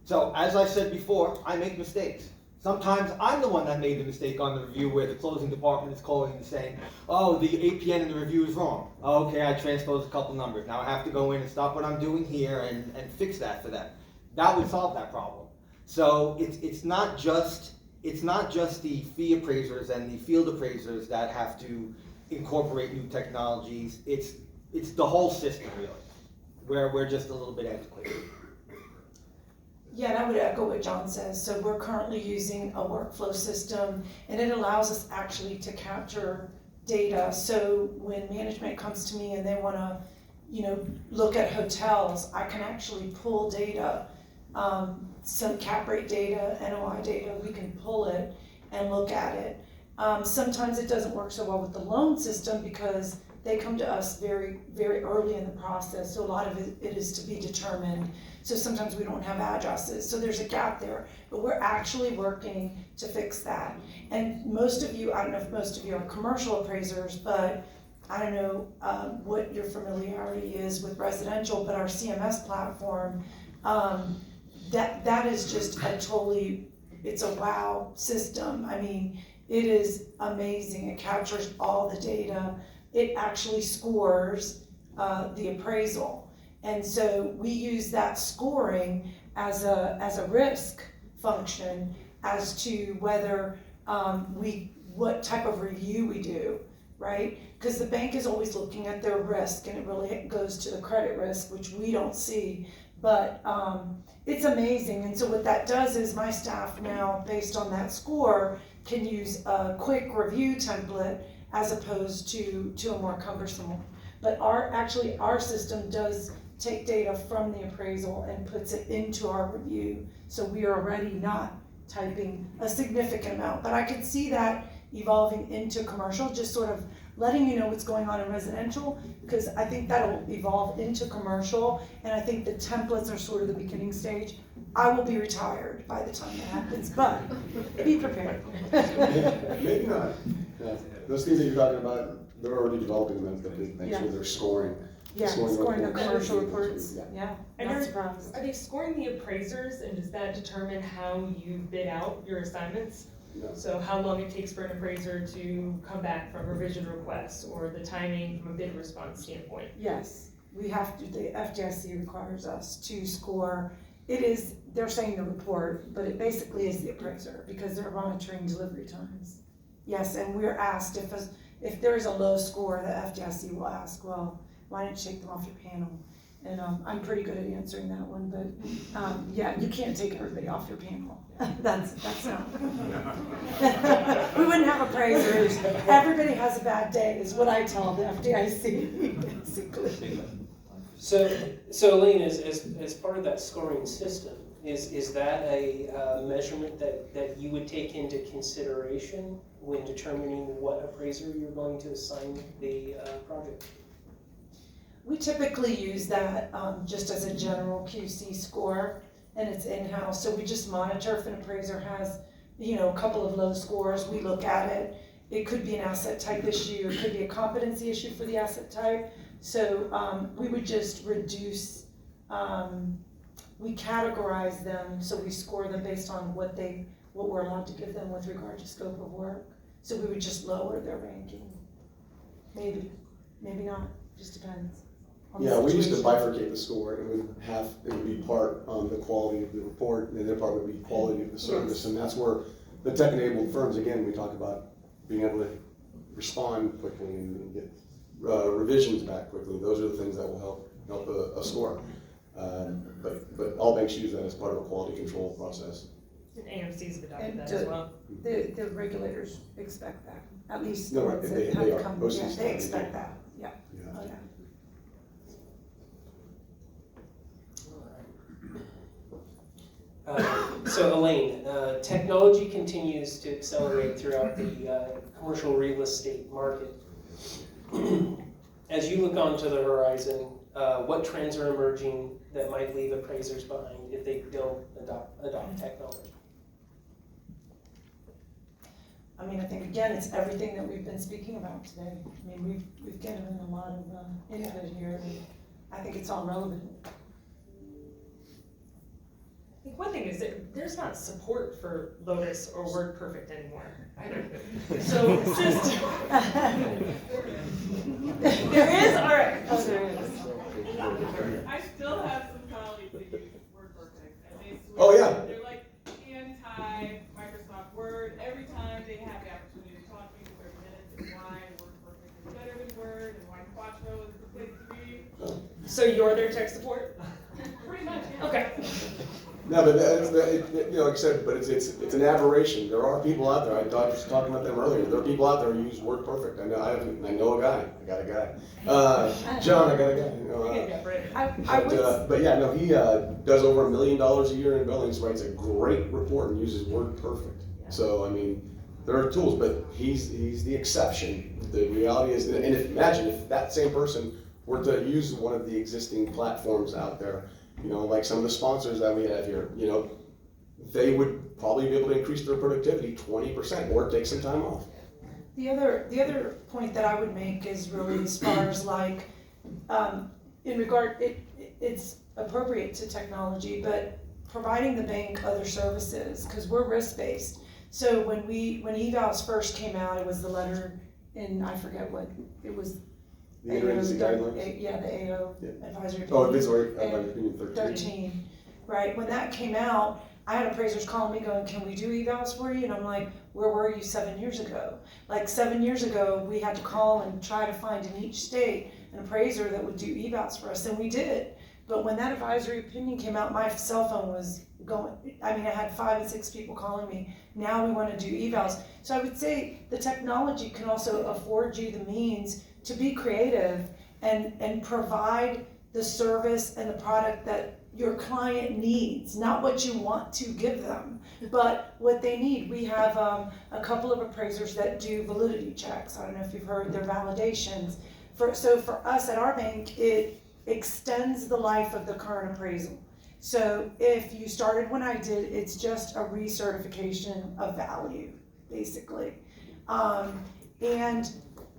So as I said before, I make mistakes. Sometimes I'm the one that made the mistake on the review where the closing department is calling and saying, oh, the APN in the review is wrong. Okay, I transposed a couple numbers. Now I have to go in and stop what I'm doing here and fix that for them. That would solve that problem. So it's not just the fee appraisers and the field appraisers that have to incorporate new technologies. It's the whole system really, where we're just a little bit antiquated. Yeah, and I would echo what John says. So we're currently using a workflow system, and it allows us actually to capture data. So when management comes to me and they want to, look at hotels, I can actually pull data, some cap rate data, NOI data. We can pull it and look at it. Sometimes it doesn't work so well with the loan system because they come to us very, very early in the process. So a lot of it is to be determined. So sometimes we don't have addresses. So there's a gap there, but we're actually working to fix that. And most of you, I don't know if most of you are commercial appraisers, but I don't know what your familiarity is with residential, but our CMS platform, that is just it's a wow system. I mean, it is amazing. It captures all the data. It actually scores the appraisal. And so we use that scoring as a risk function as to whether what type of review we do, right? Because the bank is always looking at their risk, and it really goes to the credit risk, which we don't see. But it's amazing. And so what that does is my staff now, based on that score, can use a quick review template as opposed to a more cumbersome one. But our system does take data from the appraisal and puts it into our review. So we are already not typing a significant amount. But I could see that evolving into commercial, just sort of letting you know what's going on in residential, because I think that'll evolve into commercial, and I think the templates are sort of the beginning stage. I will be retired by the time that happens, but be prepared. Maybe not. Yeah. Those things that you're talking about, they're already developing them, but make sure they're scoring. Yeah, scoring the commercial reports, yeah, And not surprised. Are they scoring the appraisers, and does that determine how you bid out your assignments? No. So how long it takes for an appraiser to come back from revision requests, or the timing from a bid response standpoint? Yes, we have to, the FDIC requires us to score. They're saying the report, but it basically is the appraiser because they're monitoring delivery times. Yes, and we're asked if there is a low score, the FDIC will ask, well, why didn't you take them off your panel? And I'm pretty good at answering that one, but yeah, you can't take everybody off your panel. That's not. We wouldn't have appraisers. Everybody has a bad day is what I tell the FDIC, basically. So Elaine, as part of that scoring system, is that a measurement that you would take into consideration when determining what appraiser you're going to assign the project? We typically use that just as a general QC score, and it's in-house. So we just monitor if an appraiser has, a couple of low scores. We look at it. It could be an asset type issue. It could be a competency issue for the asset type. So we would just reduce. We categorize them, so we score them based on what we're allowed to give them with regard to scope of work. So we would just lower their ranking. Maybe not. Just depends. Yeah, we used to bifurcate the score. It would be part on the quality of the report, and the other part would be quality of the service. Yes. And that's where the tech-enabled firms, again, we talk about being able to respond quickly and get revisions back quickly. Those are the things that will help a score. But all banks use that as part of a quality control process. And AMC's adopted that as well. The regulators expect that. At least No, the ones that they have are. come. Most Yeah, of these they times expect do. that. Yeah. Yeah. Oh, yeah. So Elaine, technology continues to accelerate throughout the commercial real estate market. As you look onto the horizon, what trends are emerging that might leave appraisers behind if they don't adopt technology? I mean, I think again, it's everything that we've been speaking about today. I mean, we've given a lot of input here, and I think it's all relevant. I think one thing is that there's not support for Lotus or WordPerfect anymore either. So it's just there is. All right. Oh, there is. I still have some colleagues that use WordPerfect, and they switch. Oh, yeah. They're like anti-Microsoft Word. Every time they have the opportunity to talk to you for 30 minutes, and why WordPerfect is better than Word, and why Quattro is the place to be. So you're their tech support? Pretty much, yeah. Okay. No, but like I said, but it's an aberration. There are people out there. I was talking about them earlier. There are people out there who use WordPerfect. I know a guy. I got a guy. John, I got a guy. But yeah, no, he does over $1 million a year in billings. Writes a great report and uses WordPerfect. So I mean, there are tools, but he's the exception. The reality is, and imagine if that same person were to use one of the existing platforms out there. Like some of the sponsors that we have here, they would probably be able to increase their productivity 20% or take some time off. The other point that I would make is really as far as like, in regard, it's appropriate to technology, but providing the bank other services, because we're risk-based. So when evals first came out, it was the letter in, I forget what, it was The interagency guidelines? Yeah, the AO advisory opinion. Oh, advisory opinion 13. Right, when that came out, I had appraisers calling me going, can we do evals for you? And I'm like, where were you 7 years ago? Like 7 years ago, we had to call and try to find in each state an appraiser that would do evals for us, and we did. But when that advisory opinion came out, my cell phone was going, I mean, I had 5 and 6 people calling me, now we want to do evals. So I would say the technology can also afford you the means to be creative and provide the service and the product that your client needs, not what you want to give them, but what they need. We have a couple of appraisers that do validity checks. I don't know if you've heard their validations. So for us at our bank, it extends the life of the current appraisal. So if you started when I did, it's just a recertification of value, basically. And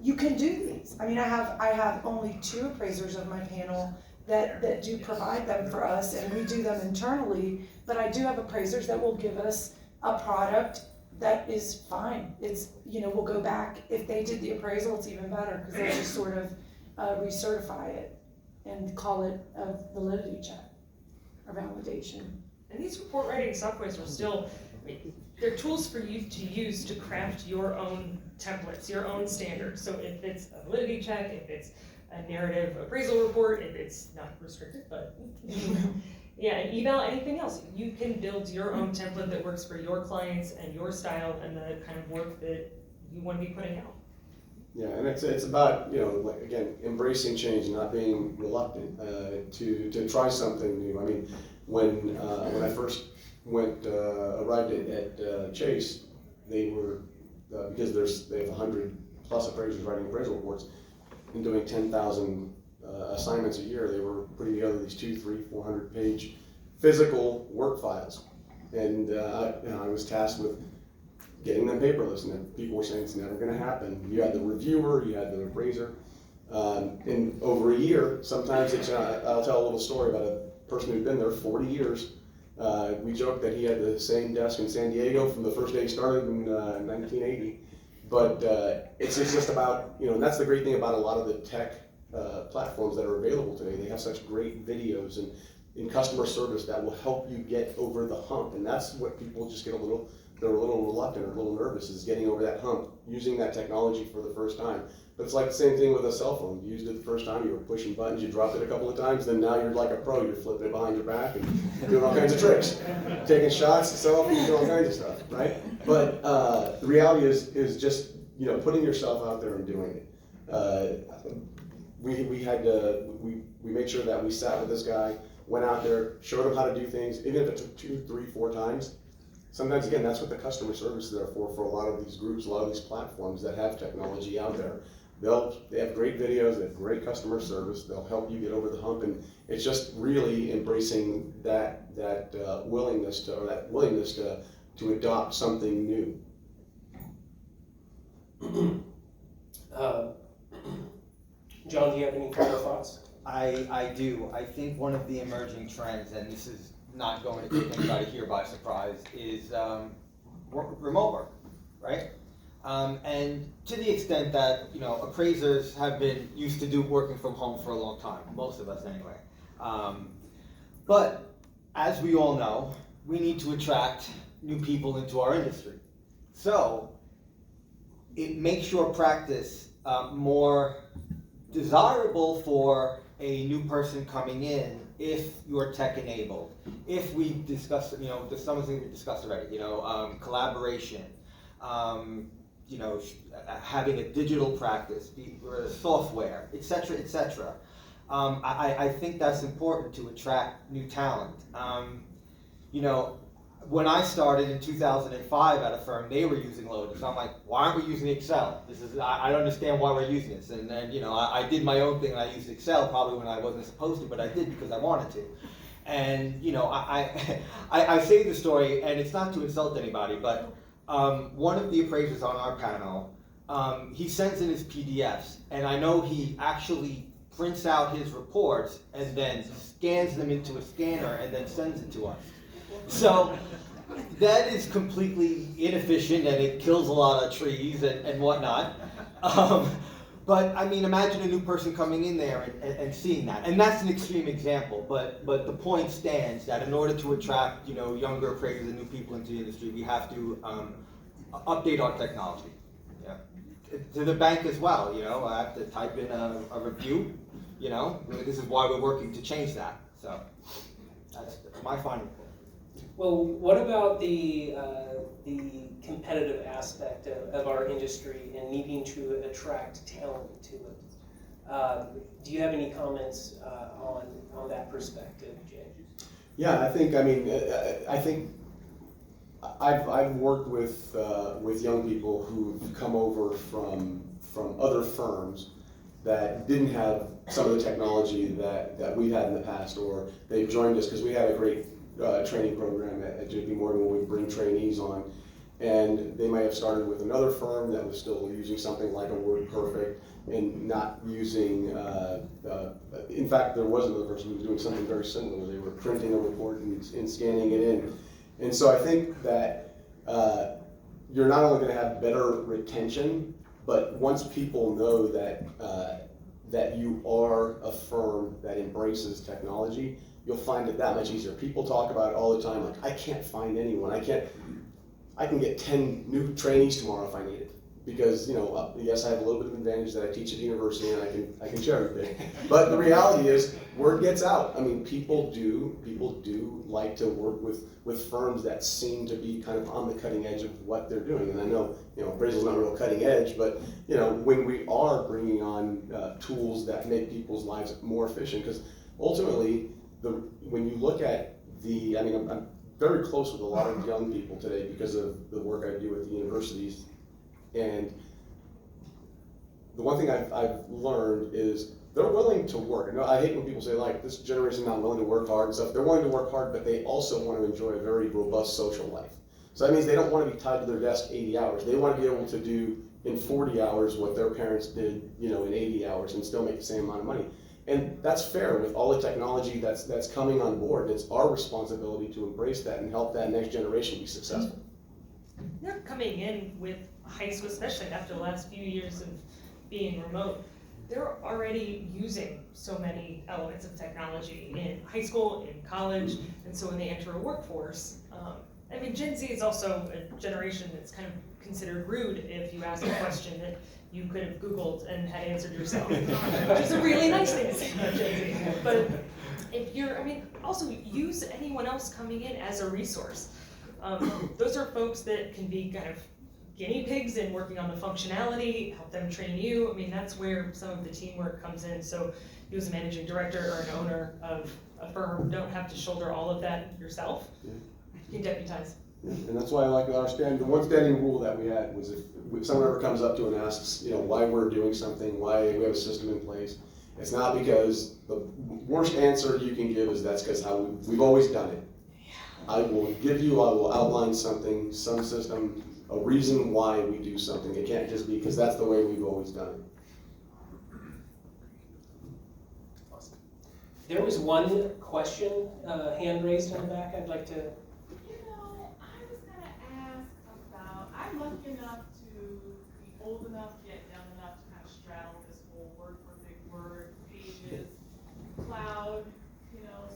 you can do these. I mean, I have only 2 appraisers of my panel that do provide them for us, and we do them internally, but I do have appraisers that will give us a product that is fine. It's, we'll go back. If they did the appraisal, it's even better, because they just sort of recertify it and call it a validity check or validation. And these report writing softwares are still, they're tools for you to use to craft your own templates, your own standards. So if it's a validity check, if it's a narrative appraisal report, if it's not restricted, but yeah, an eval, anything else, you can build your own template that works for your clients and your style and the kind of work that you want to be putting out. Yeah, and it's about, like, again, embracing change, not being reluctant to try something new. I mean, when I first arrived at Chase, they were because they have 100 plus appraisers writing appraisal reports and doing 10,000 assignments a year. They were putting together these 200, 300, 400 page physical work files, and I was tasked with getting them paperless, and people were saying it's never going to happen. You had the reviewer, you had the appraiser, and over a year, sometimes I'll tell a little story about a person who'd been there 40 years. We joked that he had the same desk in San Diego from the first day he started in 1980. But it's just about, and that's the great thing about a lot of the tech platforms that are available today. They have such great videos and in customer service that will help you get over the hump. And that's what people just they're a little reluctant or a little nervous, is getting over that hump, using that technology for the first time. But it's like the same thing with a cell phone. You used it the first time, you were pushing buttons, you dropped it a couple of times, then now you're like a pro, you're flipping it behind your back and doing all kinds of tricks. Taking shots, selfies, doing all kinds of stuff, right? But the reality is just, putting yourself out there and doing it. We made sure that we sat with this guy, went out there, showed him how to do things, even if it took 2, 3, 4 times. Sometimes, again, that's what the customer service is there for a lot of these groups, a lot of these platforms that have technology out there. They have great videos, they have great customer service, they'll help you get over the hump, and it's just really embracing that willingness to adopt something new. John, do you have any further thoughts? I do. I think one of the emerging trends, and this is not going to take anybody here by surprise, is remote work, right? And to the extent that, you know, appraisers have been used to working from home for a long time, most of us anyway. But as we all know, we need to attract new people into our industry. So it makes your practice more desirable for a new person coming in if you're tech enabled. If we discuss, you know, there's some of the things we discussed already, you know, collaboration, you know, having a digital practice, or software, etc., etc. I think that's important to attract new talent. You know, when I started in 2005 at a firm, they were using Lotus. So I'm like, why aren't we using Excel? I don't understand why we're using this. And then, you know, I did my own thing and I used Excel probably when I wasn't supposed to, but I did because I wanted to. And, you know, I say the story, and it's not to insult anybody, but one of the appraisers on our panel, he sends in his PDFs, and I know he actually prints out his reports and then scans them into a scanner and then sends it to us. So that is completely inefficient and it kills a lot of trees and whatnot. But I mean, imagine a new person coming in there and seeing that. And that's an extreme example, but the point stands that in order to attract, you know, younger appraisers and new people into the industry, we have to update our technology. Yeah. To the bank as well, you know, I have to type in a review, you know, this is why we're working to change that. So that's my final point. Well, what about the competitive aspect of our industry and needing to attract talent to it? Do you have any comments on that perspective, Jay? Yeah, I think I've worked with young people who've come over from other firms that didn't have some of the technology that we've had in the past, or they've joined us because we had a great training program at JP Morgan where we bring trainees on, and they might have started with another firm that was still using something like a WordPerfect and not using, in fact, there was another person who was doing something very similar. They were printing a report and scanning it in. And so I think that you're not only going to have better retention, but once people know that you are a firm that embraces technology, you'll find it that much easier. People talk about it all the time, like, I can't find anyone. I can get 10 new trainees tomorrow if I need it. Because, you know, yes, I have a little bit of advantage that I teach at the university and I can share everything. But the reality is, word gets out. I mean, people do like to work with firms that seem to be kind of on the cutting edge of what they're doing. And I know, you know, Appraisal's not real cutting edge, but, you know, when we are bringing on tools that make people's lives more efficient, because ultimately, when you look at I'm very close with a lot of young people today because of the work I do at the universities. And the one thing I've learned is they're willing to work. I hate when people say, like, this generation is not willing to work hard and stuff. They're willing to work hard, but they also want to enjoy a very robust social life. So that means they don't want to be tied to their desk 80 hours. They want to be able to do in 40 hours what their parents did, you know, in 80 hours and still make the same amount of money. And that's fair with all the technology that's coming on board. It's our responsibility to embrace that and help that next generation be successful. They're coming in with high school, especially after the last few years of being remote, they're already using so many elements of technology in high school, in college, and so when they enter a workforce, I mean, Gen Z is also a generation that's kind of considered rude if you ask a question that you could have Googled and had answered yourself, which is a really nice thing to say about Gen Z. But if also use anyone else coming in as a resource. Those are folks that can be kind of guinea pigs in working on the functionality, help them train you. I mean, that's where some of the teamwork comes in. So you as a managing director or an owner of a firm don't have to shoulder all of that yourself. You can deputize. Yeah. And that's why I like the one standing rule that we had was if someone ever comes up to and asks, you know, why we're doing something, why we have a system in place, it's not because the worst answer you can give is that's because how we've always done it. I will outline something, some system, a reason why we do something. It can't just be because that's the way we've always done it. There was one question, hand raised in the back, I'd like to. You know, I was gonna ask about, I'm lucky enough to be old enough, yet young enough to kind of straddle this whole word for big word, pages, cloud, you know,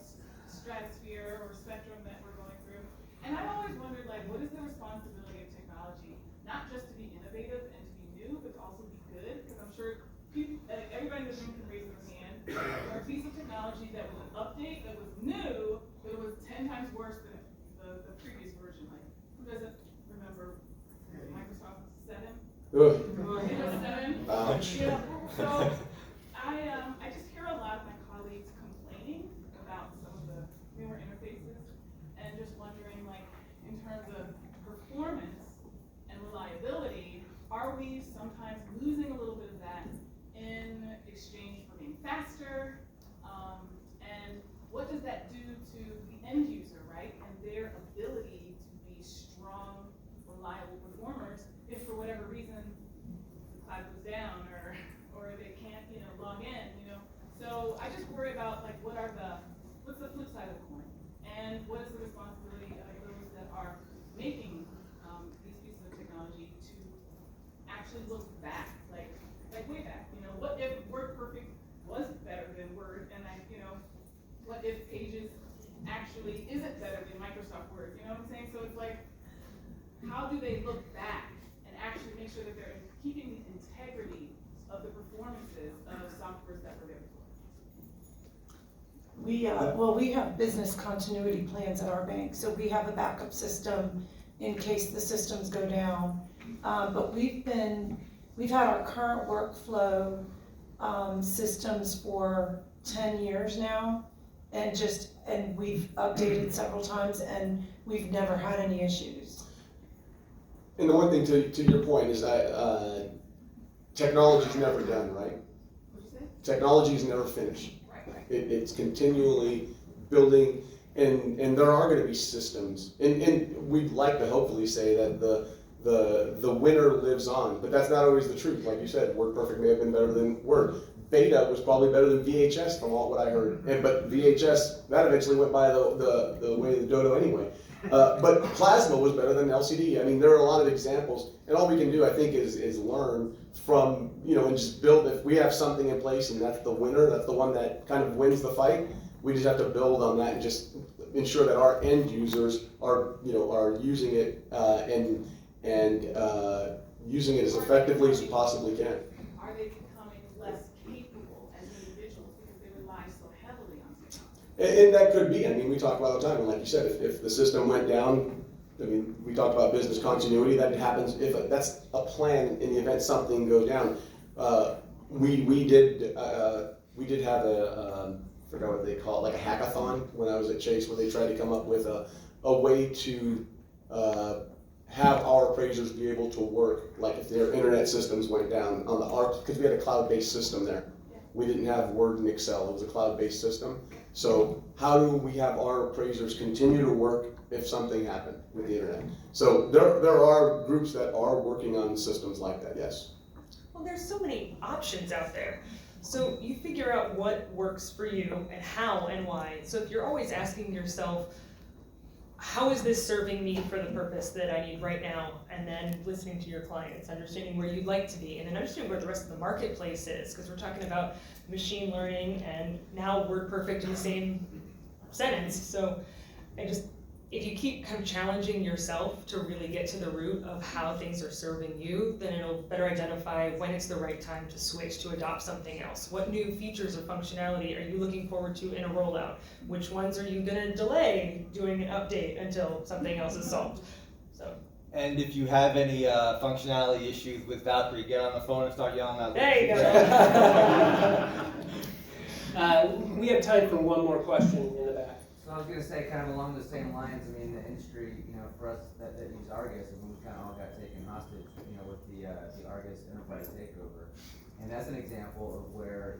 stratosphere or spectrum that we're going through. And I've always wondered, like, what is the responsibility of technology? Not just to be innovative and to be new, but to also be good, because I'm sure people, everybody in this room can raise their hand, or a piece of technology that was an update, that was new, but it was 10 times worse than the previous version. Like, who doesn't remember Microsoft 7? Ugh. Windows 7? Ouch. Yeah, so I just hear a lot of my colleagues complaining about some of the newer interfaces, and just wondering, like, in terms of performance and reliability, are we sometimes losing a little bit of that in exchange for being faster? And what does that do to the end user, right? And their ability to be strong, reliable performers if for whatever reason the cloud goes down or they can't, you know, log in, you know? So I just worry about, like, what's the flip side of the coin? And what is the responsibility of those that are making these pieces of technology to actually look back, like way back, you know, what if WordPerfect was better than Word, and what if Pages actually isn't better than Microsoft Word, you know what I'm saying? So it's like, how do they look back and actually make sure that they're keeping the integrity of the performances of softwares that were there before? We have business continuity plans at our bank, so we have a backup system in case the systems go down. But we've had our current workflow systems for 10 years now, and we've updated several times, and we've never had any issues. And the one thing to your point is technology's never done, right? What'd you say? Technology's never finished. Right. It's continually building, and there are going to be systems, and we'd like to hopefully say that the winner lives on, but that's not always the truth. Like you said, WordPerfect may have been better than Word. Beta was probably better than VHS from what I heard, but VHS, that eventually went by the way of the dodo anyway. But Plasma was better than LCD. I mean, there are a lot of examples, and all we can do, I think, is learn from, and just build. If we have something in place and that's the winner, that's the one that kind of wins the fight, we just have to build on that and just ensure that our end users are using it and using it as effectively as we possibly can. Are they becoming less capable as individuals because they rely so heavily on technology? And that could be. I mean, we talk about it all the time. And like you said, if the system went down, I mean, we talked about business continuity. That happens that's a plan in the event something goes down. We did have I forgot what they call it, like a hackathon when I was at Chase, where they tried to come up with a way to have our appraisers be able to work, like if their internet systems went down on because we had a cloud-based system there. We didn't have Word and Excel, it was a cloud-based system. So how do we have our appraisers continue to work if something happened with the internet? So there are groups that are working on systems like that, yes. Well, there's so many options out there. So you figure out what works for you and how and why. So if you're always asking yourself, how is this serving me for the purpose that I need right now? And then listening to your clients, understanding where you'd like to be, and then understanding where the rest of the marketplace is, because we're talking about machine learning and now WordPerfect in the same sentence. So if you keep kind of challenging yourself to really get to the root of how things are serving you, then it'll better identify when it's the right time to switch to adopt something else. What new features or functionality are you looking forward to in a rollout? Which ones are you gonna delay doing an update until something else is solved? So. And if you have any functionality issues with Valcre, get on the phone and start yelling out. There you go. We have time for one more question in the back. So I was going to say, kind of along the same lines, I mean, the industry, for us that use Argus, I mean, we kind of all got taken hostage, with the Argus enterprise takeover. And that's an example of where,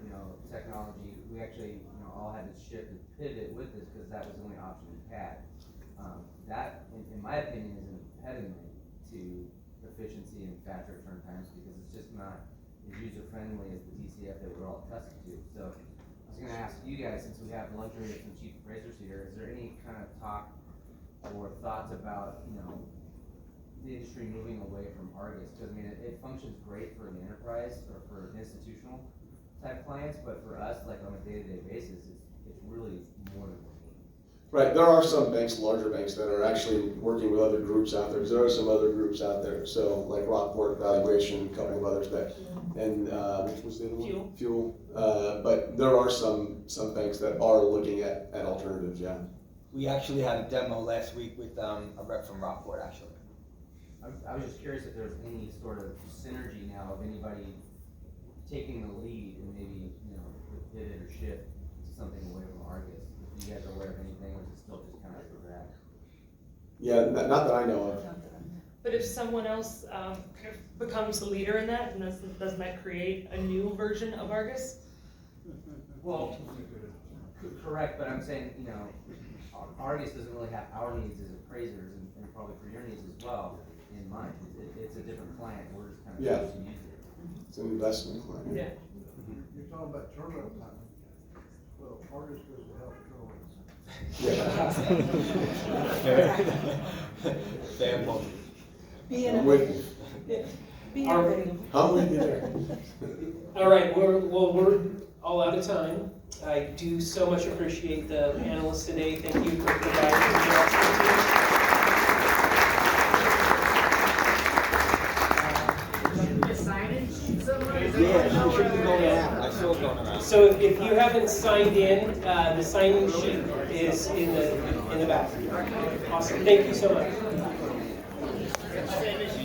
technology, we actually, all had to shift and pivot with this because that was the only option we had. That, in my opinion, is an impediment to efficiency and faster turn times, because it's just not as user-friendly as the DCF that we're all accustomed to. So I was gonna ask you guys, since we have the luxury of some chief appraisers here, is there any kind of talk or thoughts about, you know, the industry moving away from Argus? Because I mean, it functions great for an enterprise or for institutional type clients, but for us, like on a day-to-day basis, it's really more than what we need. Right, there are some banks, larger banks, that are actually working with other groups out there. There are some other groups out there, so like Rockport, Valuation, a couple of others that, and which was the other one? Fuel. But there are some banks that are looking at alternatives, yeah. We actually had a demo last week with a rep from Rockport, actually. I was just curious if there's any sort of synergy now of anybody taking the lead and maybe, you know, pivot or shift to something away from Argus. If you guys are aware of anything, or is it still just kind of a grab? Yeah, not that I know of. But if someone else kind of becomes the leader in that, then doesn't that create a new version of Argus? Well, correct, but I'm saying, you know, Argus doesn't really have our needs as appraisers and probably for your needs as well in mind. It's a different client, we're just kind of Yeah. supposed to use it. It's an investment client. Yeah. You're talking about turnaround time. Well, Argus does the help turnaround. Fair point. Be I'm with innovative. Yeah, be Are- innovative. I'm with you there. All right, we're all out of time. I do so much appreciate the panelists today. Thank you for providing your expertise. Yeah, she should be going around. I saw it going around. So if you haven't signed in, the sign-in sheet is in the back. Awesome, thank you so much.